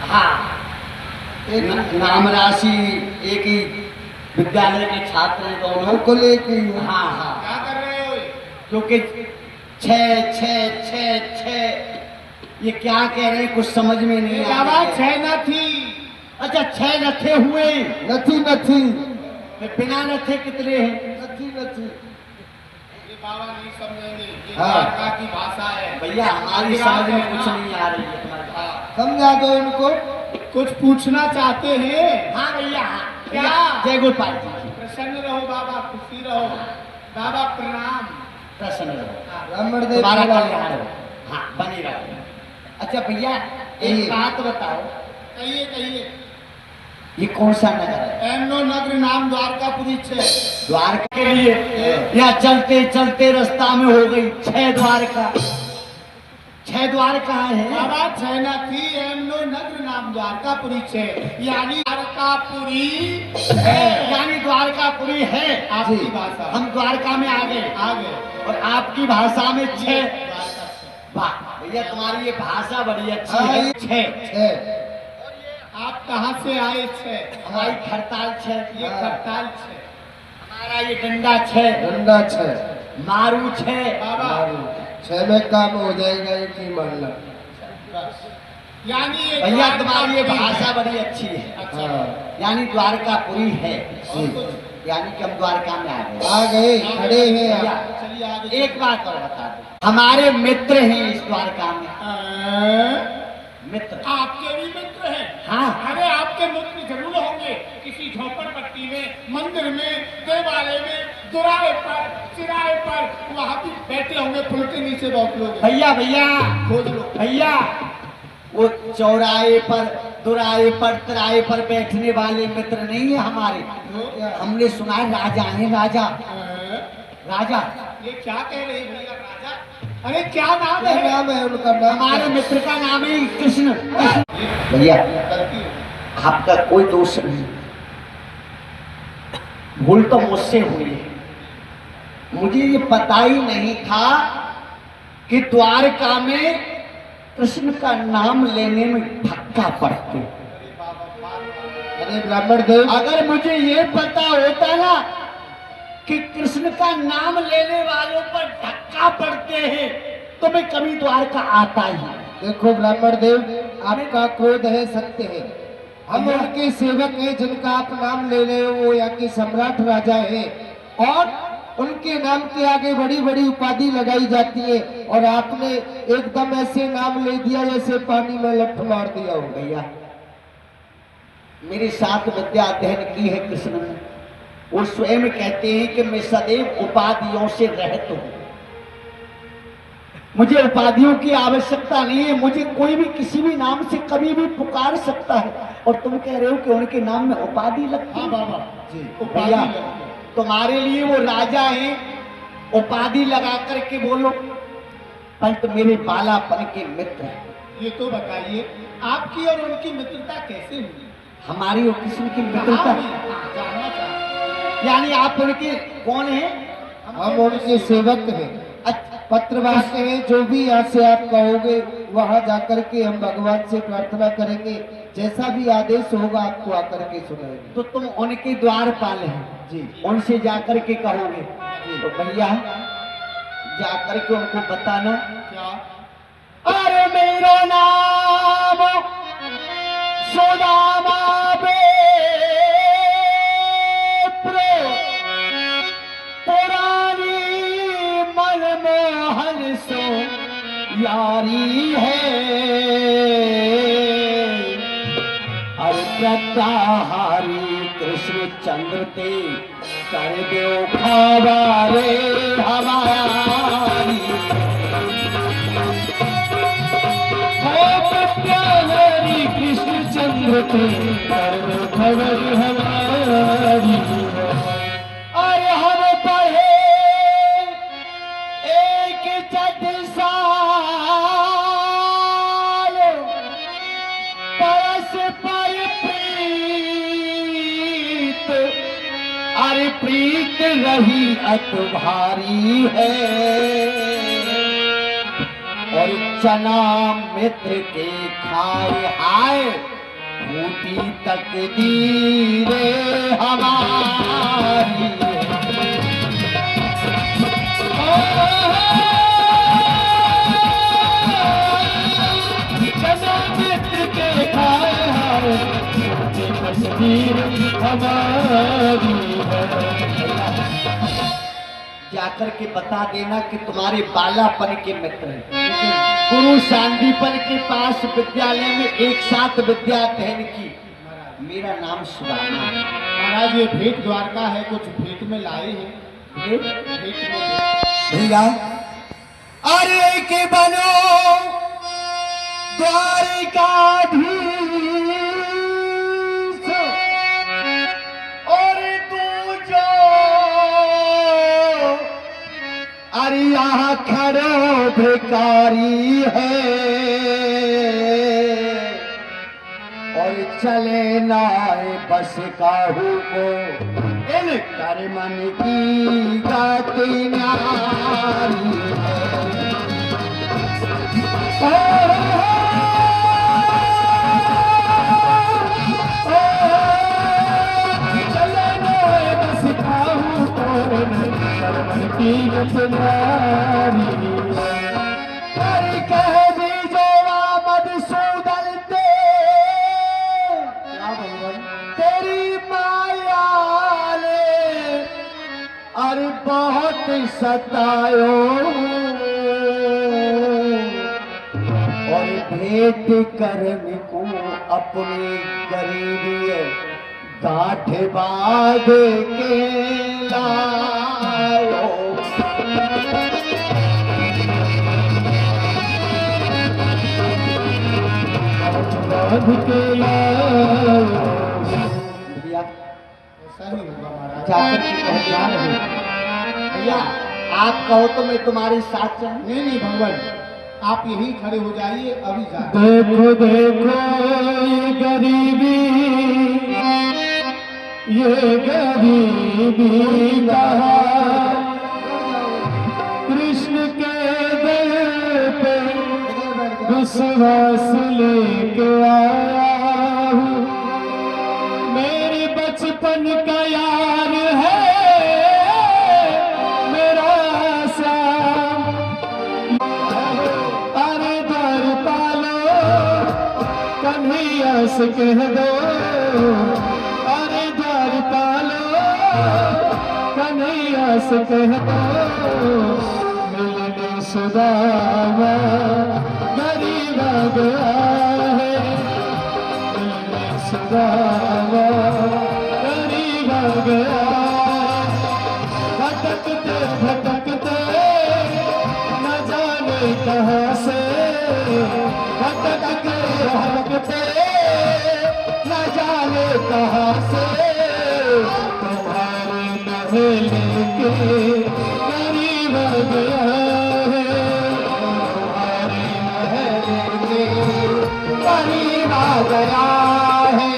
हाँ नाम राशि एक ही विद्यालय के छात्र हैं दोनों को लेके हाँ हाँ, क्या कर रहे हो? क्योंकि 6 ये क्या कह रहे हैं कुछ समझ में नहीं आ बाबा रहा है। 6 न थी। अच्छा 6 नथे हुए, નથી નથી फिर बिना नथे कितने हैं? નથી નથી ये बाबा नहीं समझेंगे, ये हाँ। द्वारका की भाषा है भैया हमारी समझ में कुछ नहीं आ रही है तुम्हारी। समझा दो इनको। कुछ पूछना चाहते हैं? हाँ भैया, क्या? जय गोपाल जी। प्रसन्न रहो बाबा, खुशी रहो बाबा, प्रणाम। प्रसन्न रहो, ब्राह्मण देव तुम्हारा बोला। कल्याण हो। हाँ, बनी रहो। अच्छा भैया, एक बात बताओ, कहिए कहिए। ये कौन सा नगर है? एमनो नगर नाम द्वारकापुरी छे। द्वारका के लिए या चलते चलते रास्ता में हो गई 6 द्वारका। 6 द्वार कहाँ है? बाबा छैना थी एमनो नगर नाम द्वारकापुरी छे, यानी द्वारकापुरी है, यानी द्वारकापुरी है। आपकी भाषा। हम द्वारका में आ गए और आपकी भाषा में 6। द्वारका छे। वाह भैया, तुम्हारी ये भाषा बड़ी अच्छी हाँ, है। 6 आप कहाँ से आए छे? हमारी खड़ताल 6, ये खरताल छे। हमारा ये डंडा 6, डंडा 6, मारू 6। बाबा 6 में काम हो जाएगा, एक ही मान लो। बस। यानी ये भैया तुम्हारी ये द्वारकापुरी भाषा है। बड़ी अच्छी है। अच्छा। हाँ, यानी द्वारकापुरी है, और कुछ? यानी कि हम द्वारका में आ गए। आ गए, खड़े हैं भैया, आप। चलिए आगे। एक बात और बता दो, हमारे मित्र हैं इस द्वारका में। मित्र आपके भी मित्र हैं? हाँ। अरे आपके मित्र जरूर होंगे, किसी झोपड़पट्टी में, मंदिर में, देवालय में, दुराए पर, चिराए पर, वहाँ भी बैठे होंगे, पुल के नीचे बहुत लोग हैं। भैया भैया खोज लो। भैया, वो चौराहे पर, दुराए पर, तिराए पर बैठने वाले मित्र नहीं है हमारे। हमने सुना है राजा है, राजा। राजा ये क्या कह रहे हैं भैया, राजा? अरे क्या नाम क्या है? नाम है उनका? नाम हमारे क्या? मित्र का नाम है कृष्ण। भैया आपका कोई दोष नहीं, भूल तो मुझसे हुई है। मुझे ये पता ही नहीं था कि द्वारका में कृष्ण का नाम लेने में धक्का पड़ते। अरे ब्राह्मण देव, अगर मुझे ये पता होता ना कि कृष्ण का नाम लेने वालों पर धक्का पड़ते हैं, तो मैं कभी द्वारका आता ही नहीं। देखो ब्राह्मण देव, आपका क्रोध है, सत्य है। हम उनके सेवक हैं जिनका आप नाम ले रहे हो, वो यहाँ के सम्राट राजा है, और उनके नाम के आगे बड़ी बड़ी उपाधि लगाई जाती है, और आपने एकदम ऐसे नाम ले दिया जैसे पानी में लठ मार दिया हो। भैया मेरे साथ विद्या अध्ययन की है कृष्ण ने। वो स्वयं कहते हैं कि मैं सदैव उपाधियों से रहता हूं, मुझे उपाधियों की आवश्यकता नहीं है। मुझे कोई भी किसी भी नाम से कभी भी पुकार सकता है, और तुम कह रहे हो कि उनके नाम में उपाधि लगती हाँ है। बाबा जी। भैया तुम्हारे लिए वो राजा है, उपाधि लगा करके बोलो, परंतु मेरे बालापन के मित्र हैं। ये तो बताइए, आपकी और उनकी मित्रता कैसे हुई? हमारी और कृष्ण की कहाँ मित्रता, हुई? जानना चाहते हैं। यानी आप उनके कौन हैं? हम उनके सेवक हैं, अच्छा, पत्रवास हैं। जो भी यहाँ से आप कहोगे वहाँ जाकर के हम भगवान से प्रार्थना करेंगे, जैसा भी आदेश होगा आपको आकर के सुनाएंगे। तो तुम उनके द्वारपाल हैं जी। उनसे जाकर के कहोगे। तो भैया जाकर के उनको बताना, क्या? अरे मेरा नाम सुदामा पुरानी मनमोहन सो यारी है, अरे प्रत्याहारी कृष्ण चंद्र ते कर दो खबारे हमारी। प्रत्याहारी कृष्ण चंद्र ते कर दो खबर हमारी। अरे हम पढ़े एक साल परस्पर प्रीत, अरे प्रीत रही अत भारी है, और चना मित्र के खाए हाय फूटी तकदीर हमारी। चना मित्र के खाए हाय फूटी तकदीर हमारी है। जाकर के बता देना कि तुम्हारे बालापन के मित्र हैं। गुरु सांदीपन के पास विद्यालय में एक साथ विद्या अध्ययन की। मेरा नाम सुदामा है। महाराज ये भेंट द्वारका है, कुछ भेंट में लाए हैं। भेंट में भैया अरे के बनो द्वारिकाधीश और तू जो अरे यहाँ खड़ो भिकारी है और चले नाए बस काहू को इन कर मन की गाती नारी चले नाए बस काहू को इन कर मन की गाती नारी कह दी जो मधुसूदन तेरी माया ने अरे बहुत सतायो और भेंट करने को अपनी गरीबी गांठ बांध के लायो। भैया ऐसा ही होगा महाराज। जाकर के पहचान हो भैया, आप कहो तो मैं तुम्हारे साथ चलूं। नहीं नहीं भगवान, आप यहीं खड़े हो जाइए, अभी जा। देखो देखो ये गरीबी कहा कृष्ण के दर पे विश्वास लेके आया हूँ। मेरे बचपन का यार है मेरा श्याम, अरे दर पालो कन्हैया से कह दो, अरे दर पालो कन्हैया से कह दो। मिलने सुदामा गरीब आ गया है, मिलने सुदामा गरीब आ गया। भटकते भटकते न जाने कहाँ से, भटकते भटकते न जाने कहाँ से तुम्हारे महल के गरीब आ गया है, तुम्हारे महल के गरीब आ गया है।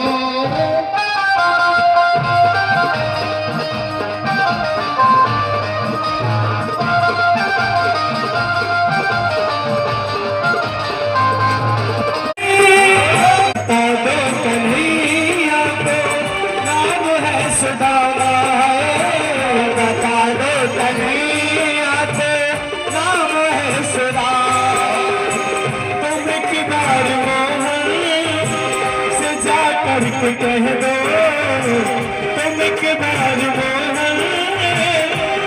करके कह दो तुम के बार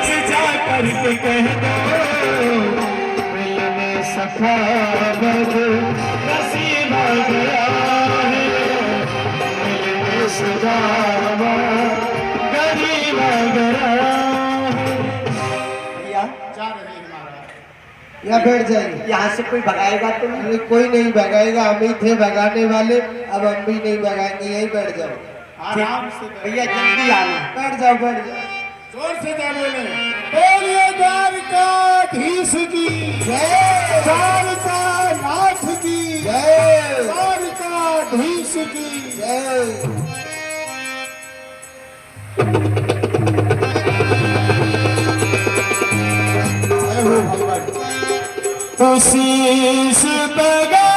से जा करके कह दो। मिलने सखा बद नसीब आ गया है, मिलने सुदामा गरीब आ गया है। भैया जा रहे हैं महाराज। या बैठ जाइए। यहाँ से कोई भगाएगा तो नहीं? अरे कोई नहीं भगाएगा, हम ही थे भगाने वाले, अब हम भी नहीं भगाएंगे, यहीं बैठ जाओ। आराम से भैया जल्दी आना। बैठ जाओ बैठ जाओ। जोर से जा बोले, बोलिए द्वारकाधीश की जय, द्वारकानाथ की जय, द्वारकाधीश की जय। जय हो भगवान। कोशिश बगा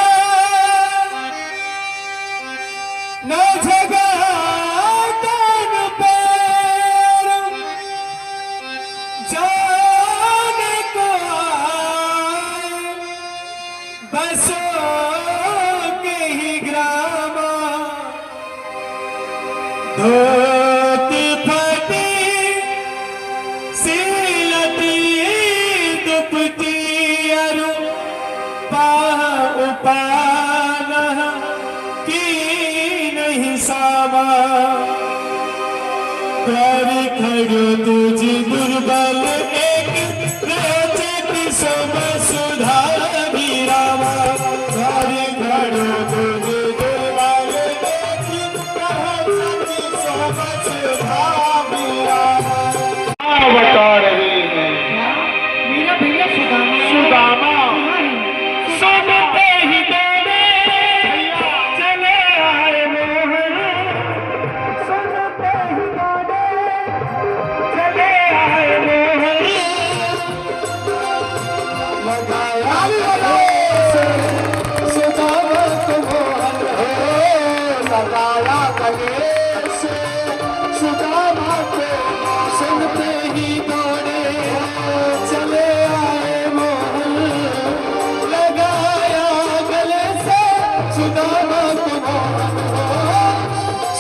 न जगा तन पैर जाने को बसों के ही ग्राम धोती फटी सिलती दुपटी अरु पा सामा प्यारी खड़ो तुझ दुर्बल एक रोचक सब सुधार रामा प्यारी खड़ो तुझ दुर्बल एक रोचक सब सुधार रामा बता रहे हैं मेरा भैया सुदामा सुदामा कहाँ है? सुनते ही दौड़े चले आए मोहन सुनते ही दौड़े चले आए मोहन लगाया सुदामा को मोहन हो लगाया गले से सुदामा को सुनते ही दौड़े चले आए मोहन लगाया गले से सुदामा को मोहन हो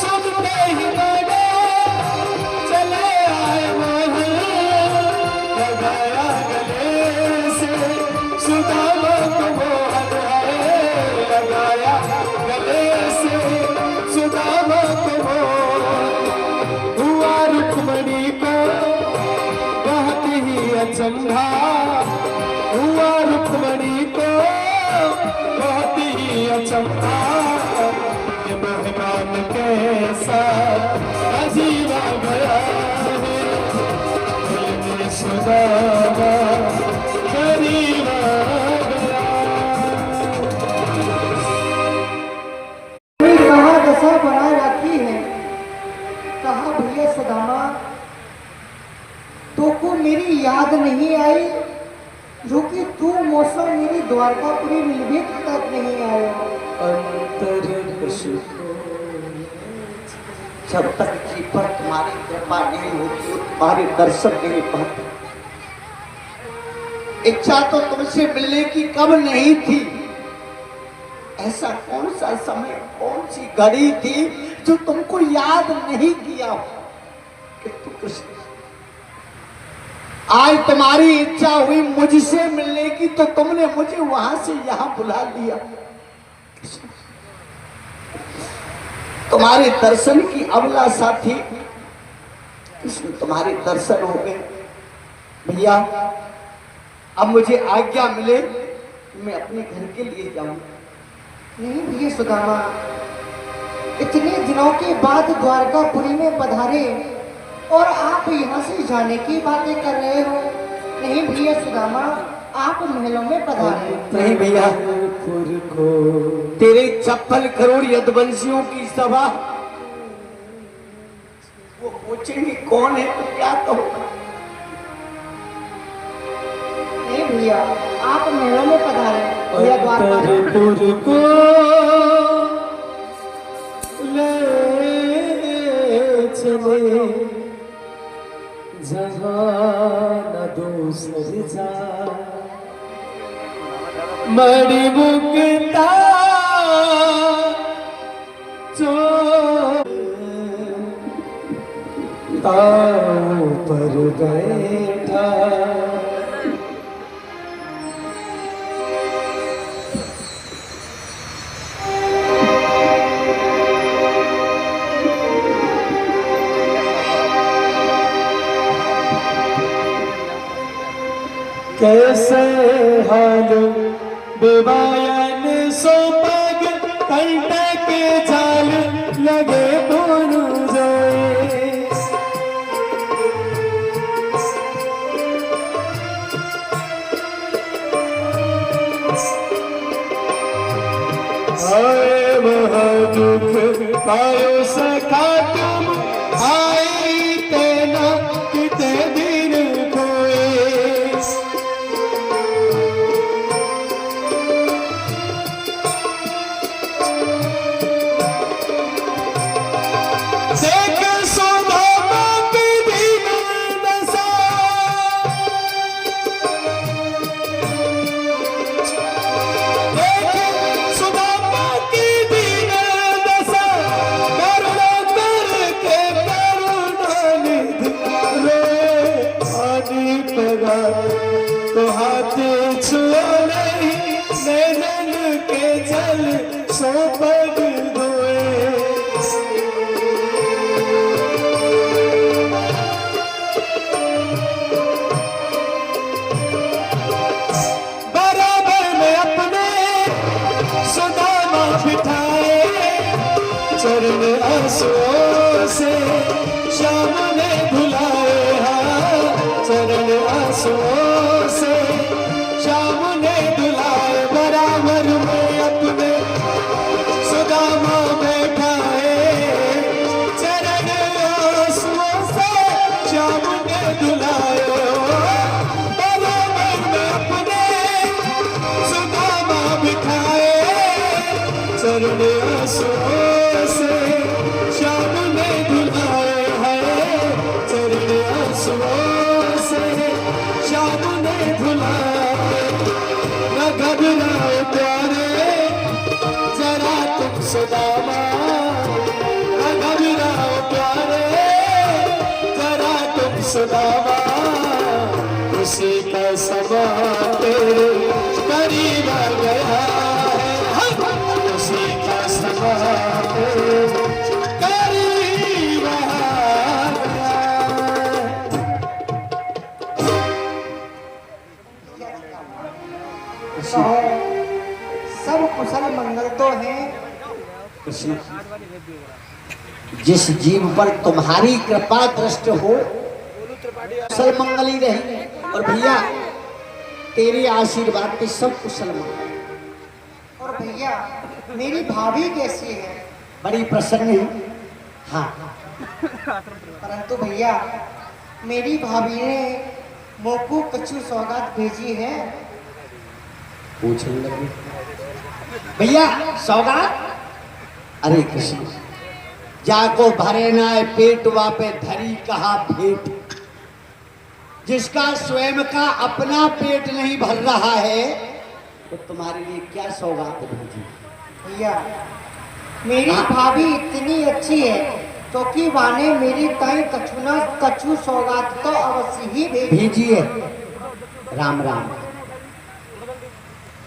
सुनते ही दौड़े चले आए मोहन लगाया गले से सुदामा को मोहन लगाया गले से सुदामा को मोहन हुआ रुक्मणी को बहुत ही अचंभा हुआ रुक्मणी को बहुत ही अचंभा ये मेहमान कैसा अजीबा गया है दिल में सुदामा करीब आ गया कहाँ दशा बना रखी है, कहा भैया सुदामा तो को मेरी याद नहीं आई जो कि तू मौसम मेरी द्वारकापुरी मिलने तक नहीं आया। अंतर पशु जब तक जी पर तुम्हारी कृपा नहीं होती और तुम्हारे दर्शन नहीं पाते। इच्छा तो तुमसे मिलने की कब नहीं थी। ऐसा कौन सा समय कौन सी घड़ी थी जो तुमको याद नहीं किया हो कि तू कृष्ण आज तुम्हारी इच्छा हुई मुझसे मिलने की तो तुमने मुझे वहां से यहां बुला लिया। तुम्हारे दर्शन की अभिलाषा थी कृष्ण, तुम्हारे दर्शन हो गए। भैया अब मुझे आज्ञा मिले मैं अपने घर के लिए जाऊं। नहीं भैया सुदामा, इतने दिनों के बाद द्वारकापुरी में पधारे और आप यहाँ से जाने की बातें कर रहे हो। नहीं भैया सुदामा, आप महलों में पधारे। नहीं भैया, तेरे चप्पल करोड़ यदुवंशियों की सभा वो पूछेंगे कौन है तो क्या कहोगा। नहीं भैया, आप महलों में पधारे। भैया द्वारका को ले चले जहाँ न दूसर जा मणि मुक्ता जो ताऊ पर बैठा कैसे हाल बेबायन सो पग कंटे के जाल लगे बोलू जाए आए महादुख पायो सखा तुम आई तेना किते दिन खोए देख सुदामा की दीन दशा देख सुदामा की दीन दशा करुणा कर चरण आंसुओं से श्याम ने धुलाए हाँ, चरण आंसुओं से श्याम ने धुलाए, बराबर में अपने सुदामा बैठाए, चरण आंसुओं से श्याम ने धुलाए, बराबर में अपने सुदामा बिठाए, चरण आंसुओं से श्याम ने धुलाए हैं, चरण आंसुओं से श्याम ने धुलाए। न घबराओ प्यारे जरा तुम सुदामा, न घबराओ प्यारे जरा तुम सुदामा, उसी का समा तेरे करीब आ गया है, उसी का समा तेरे करीब आ गया है। सब कुशल मंगल तो हैं। जिस जीव पर तुम्हारी कृपा दृष्ट हो कुशल मंगल ही रहे। और भैया तेरे आशीर्वाद पे सब कुशल मंगल। और भैया मेरी भाभी कैसी है? बड़ी प्रसन्न है। हाँ परंतु भैया मेरी भाभी ने मोकू कच्चू सौगात भेजी है। पूछने लगे भैया सौगात? अरे कृष्ण जाको भरे नाय पेट वापे धरी कहा भेंट। जिसका स्वयं का अपना पेट नहीं भर रहा है तो तुम्हारे लिए क्या सौगात भेजी? भैया मेरी भाभी इतनी अच्छी है तो कि वाने मेरी ताई कच्चू सौगात तो अवश्य ही भेजी है। राम राम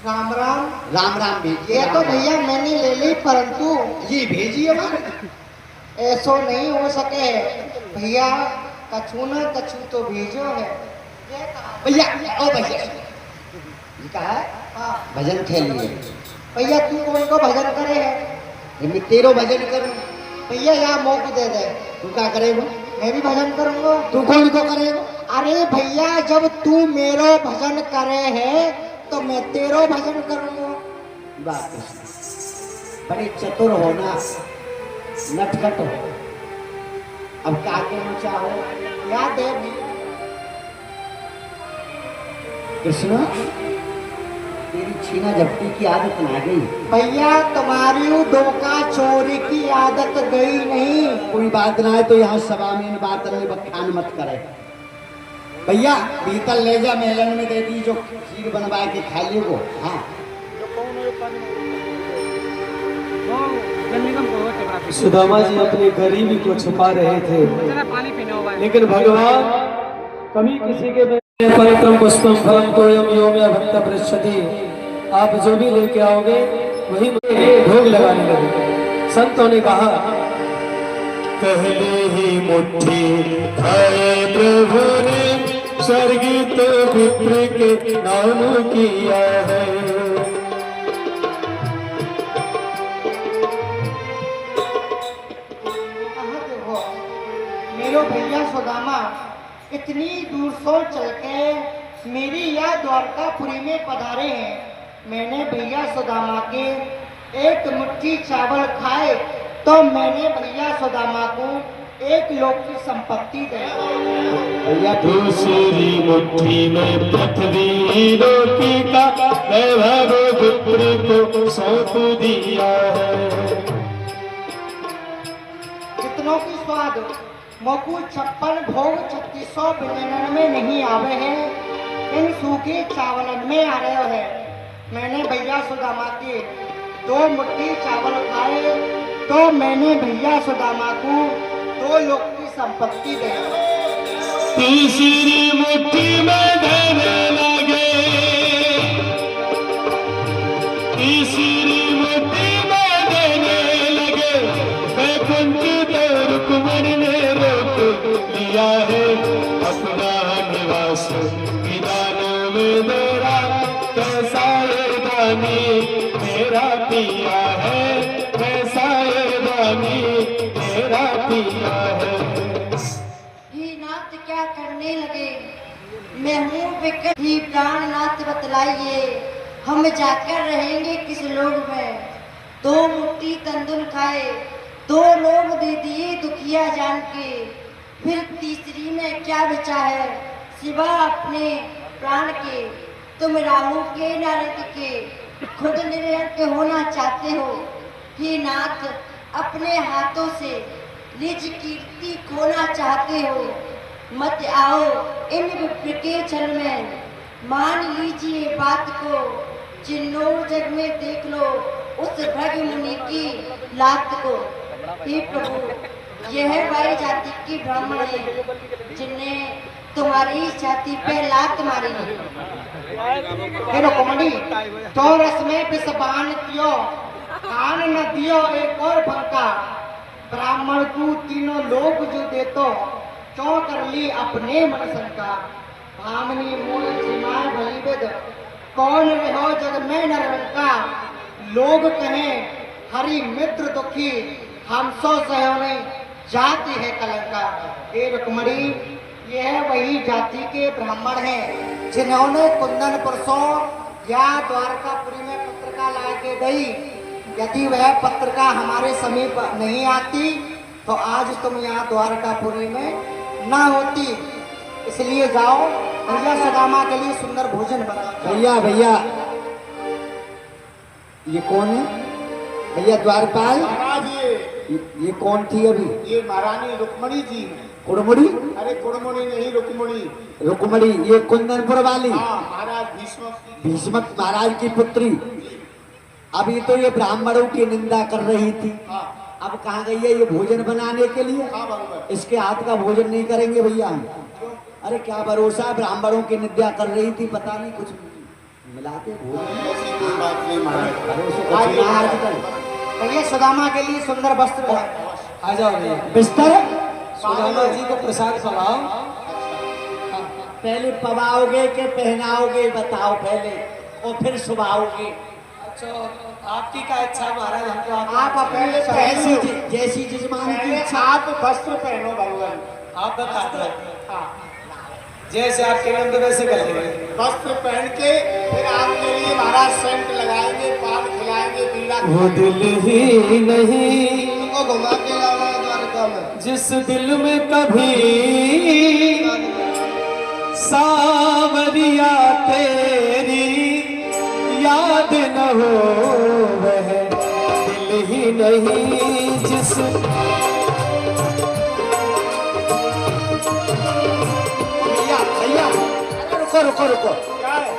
राम राम राम राम भेजी। ये तो भैया मैंने ले ली परंतु ये भेजी है हमारे। ऐसो नहीं हो सके भैया, कछू ना कछू तो भेजो है। भैया ओ भैया ये कहा हाँ भजन खेलिए। भैया तू कौन को भजन करे है? मैं तेरो भजन करूं। भैया यहाँ मौक दे दे। तू क्या करेगा? मैं भी भजन करूंगा। तू कौन को करेगा? अरे भैया जब तू मेरो भजन करे है तो मैं तेरो भजन करूंगा। बात बड़े चतुर हो ना, नटखट हो। अब क्या कहना चाहो? याद है भी कृष्ण तेरी छीना झपटी की आदत ना गई। भैया तुम्हारी धोखा चोरी की आदत गई नहीं। कोई बात ना है तो यहाँ सभा में इन बात में बखान मत करे। भैया पीतल ले जा, मेलन में दे दी जो खीर बनवा के खा लियो वो। हाँ सुदामा जी अपनी गरीबी को छुपा रहे थे, लेकिन भगवान कभी किसी के परितम पुष्पम फलम तोयम यो मे भक्त पृच्छति। आप जो भी लेके आओगे वही मुझे भोग लगाने लगे। संतों ने कहा पहले ही मुट्ठी खाए प्रभु ने स्वर्ग तो पुत्र के नाम किया है। मेरो भैया सुदामा इतनी दूर से चल के मेरी यह द्वारकापुरी में पधारे हैं। मैंने भैया सुदामा के एक मुट्ठी चावल खाए तो मैंने भैया सुदामा को एक लोक की संपत्ति दे भैया दूसरी मुट्ठी में पृथ्वी रोटी का वैभव पुत्र को सौंप दिया है। कितनों की स्वाद मोकू 56 भोग 3600 व्यंजन में नहीं आवे हैं, इन सूखे चावलन में आ रहे हैं। मैंने भैया सुदामा के 2 मुट्ठी चावल खाए तो मैंने भैया सुदामा को 2 लोक की संपत्ति दी। तीसरी मुट्ठी में देने लगे, तीसरी मुट्ठी में देने लगे। बैकुंठ तो रुक्मणी ने रोक दिया है, अपना निवास विधान में मेरा कैसा ये दानी मेरा पिया है, कैसा ये दानी लिया है। ही नाथ क्या करने लगे, मैं हूँ विकट ही प्राणनाथ बतलाइए, हम जाकर रहेंगे किस लोग में। 2 मुट्ठी तंदुल खाए 2 लोग दे दिए दुखिया जान के, फिर तीसरी में क्या बचा है सिवा अपने प्राण के। तुम राहु के नारद के खुद निरंक होना चाहते हो, हे नाथ अपने हाथों से निज कीर्ति खोना चाहते हो। मत आओ इन विप्र के छल में, मान लीजिए बात को, चिन्नौर जग में देख लो उस भृग मुनि की लात को। हे प्रभु यह वाई जाति की ब्राह्मण है, जिन्हें तुम्हारी छाती पे लात मारी। हे रुक्मणी, तो रस में विषबान दियो, कान न दियो एक और फंका। ब्राह्मण को तीनों लोग जो देतो, क्यों कर ली अपने मन शंका। भामनी मूल सीमाएं भली विद, कौन रहो जग में नरका। लोग कहें हरि मित्र दुखी, हम सो सहोने जाति है कलंका। हे रुक्मणी, यह वही जाति के ब्राह्मण हैं जिन्होंने कुंदनपुर सो या द्वारकापुरी में पत्रिका ला के गई। यदि वह पत्रिका हमारे समीप नहीं आती तो आज तुम यहाँ द्वारकापुरी में ना होती। इसलिए जाओ भैया सुदामा के लिए सुंदर भोजन बनाओ। भैया भैया ये कौन है भैया द्वारपाल? महाराज ये कौन थी अभी? ये महारानी रुक्मणी जी हैं। कुड़मुड़ी? अरे कुड़मुड़ी नहीं रुक्मणी। रुक्मणी ये कुंदनपुर वाली? हाँ महाराज भीष्मक। भीष्मक महाराज की पुत्री। अभी तो ये ब्राह्मणों की निंदा कर रही थी, हाँ अब कहाँ गई है ये भोजन बनाने के लिए? हाँ बराबर। इसके हाथ का भोजन नहीं करेंगे भैया हम। अरे क्या भरोसा, ब्राह्मणों की निंदा कर रही थी, पता नहीं कुछ मिलाते भोजन। ऐसी कोई बात नहीं महाराज। भरोसे कुछ नहीं है आजकल। भैया सुदामा के लिए सुंदर वस्त्र बनाओ। आ जाओ भैया, बिस्तर सुदामा जी को प्रसाद खिलाओ। पहले पवाओगे के पहनाओगे बताओ पहले, और फिर सुबाओगे? अच्छा आपकी क्या इच्छा महाराज, हमको आप अपने जैसी जैसी जजमान की पहले इच्छा। आप वस्त्र पहनो भगवान। आप बता दो, हाँ जैसे आपके नंद वैसे कर लेंगे। वस्त्र पहन के फिर आपके लिए महाराज सेंट लगाएंगे, पान खिलाएंगे, बीड़ा वो दिल ही नहीं को घुमा के लाना द्वारका में। जिस दिल में कभी सावरिया तेरी याद न हो, वह दिल ही नहीं जिस भैया भैया अरे रुको रुको रुको। क्या है?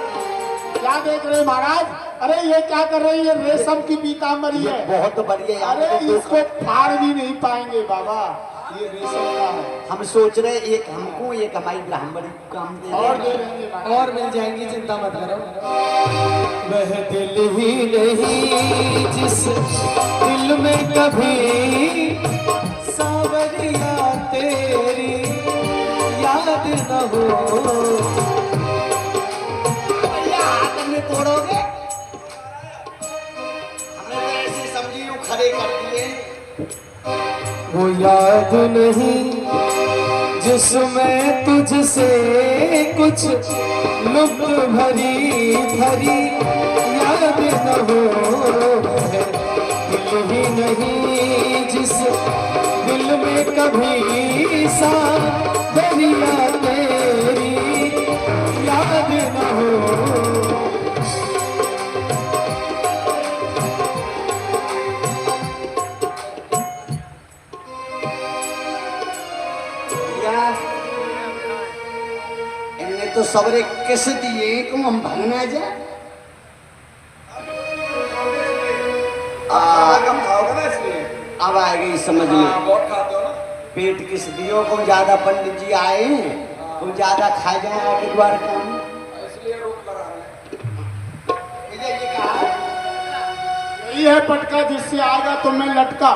क्या देख रहे हैं महाराज? अरे ये क्या कर रही है? रेशम की पीताम्बरी ये है। बहुत बढ़िया यार। अरे इसको फाड़ भी नहीं पाएंगे बाबा, ये रेशम का है। हम सोच रहे एक हमको एक हमारी ब्राह्मणी को काम दे और रहे दे हैं। देंगे महाराज। और मिल जाएंगी, चिंता मत करो। वह दिल ही नहीं जिस दिल में कभी सावरिया तेरी याद न हो। भैया हाथ में तोड़ोगे? हमने तो ऐसे समझी यूं खड़े कर दिए। वो याद नहीं जिसमें तुझसे कुछ लुप्त भरी भरी याद न हो। दिल ही नहीं जिस दिल में कभी सावरिया तेरी याद न हो। इनने तो सबरे किस दिए को हम भगना जाए। अब आएगी समझ में। पेट किस दियो को ज्यादा पंडित जी आए तो ज्यादा खा जाए आगे द्वारका में। भैया ये कहा है? यही है पटका, जिससे आएगा तो मैं लटका।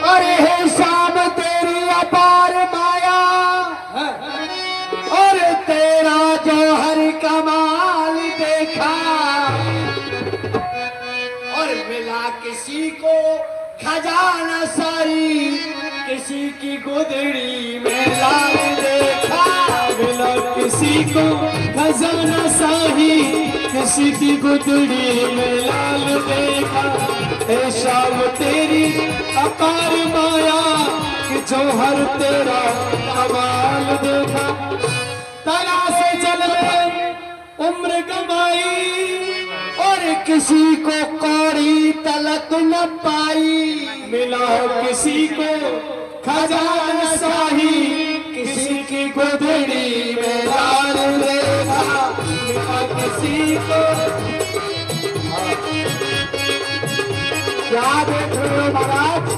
अरे हे शाम किसी की गोदड़ी में लाल देखा, मिला किसी को खजाना शाही, किसी की गोदड़ी में लाल देखा। ए शाम तेरी अपार माया कि जौहर तेरा कमाल देखा। तरा से चल उम्र गमाई और किसी को कौड़ी तलक न पाई, मिला किसी को खजाना शाही, किसी की गोदड़ी में लाल देखा, मिला किसी को। क्या देख रहे हो महाराज?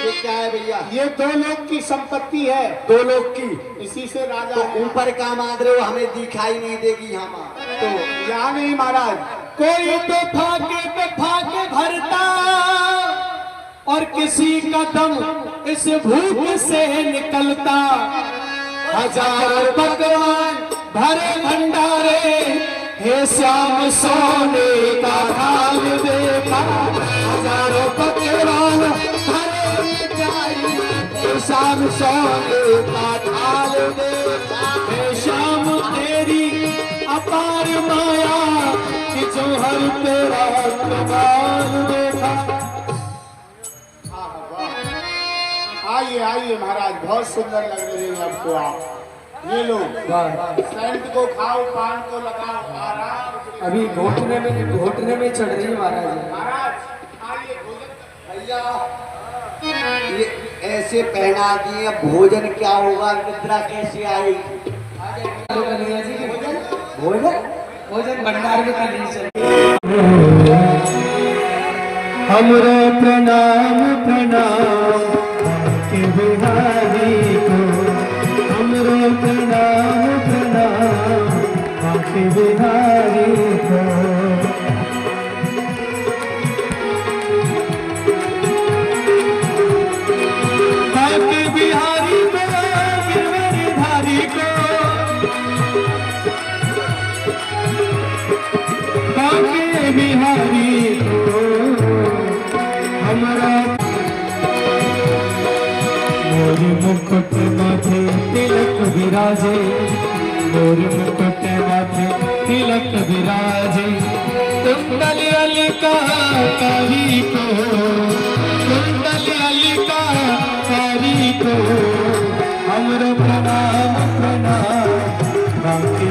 ये क्या है भैया? ये दो लोग की संपत्ति है, दो लोग की। इसी से राजा तो है। ऊपर का मांग रहे हो, हमें दिखाई नहीं देगी यहाँ। तो यहाँ नहीं महाराज, कोई तो फाके भरता और किसी का दम इस भूख से निकलता। हजार पकवान भरे भंडारे, हे श्याम सोने का थाल देखा। हजारों पकवान भरे जाई, हे श्याम सोने का थाल देखा। हे श्याम तेरी अपार माया कि जौहर तेरा कमाल देखा। आइए आइए महाराज, बहुत सुंदर लग रहे हैं आपको आप। ये लो, सेंट को खाओ, पान को लगाओ, आराम से। अभी घोटने में चढ़ रही है महाराज। महाराज आइए भोजन। भैया ये ऐसे पहना दिए, भोजन क्या होगा, निद्रा कैसे आएगी? कन्हैया जी के भोजन भंडार में करनी चाहिए। हमरो प्रणाम प्रणाम के बिहारी को, हमरो प्रणाम प्रणाम के बिहारी को। बाके बिहारी को, गिरधारी को, बाके बिहारी को हमारा। मोर मुकुट माथे तिलक विराजे, मोर मुकुट माथे तिलक विराजे। कुंडल अलंकारी को, कुंडल अलंकारी को, हमरो प्रणाम प्रणाम बाकी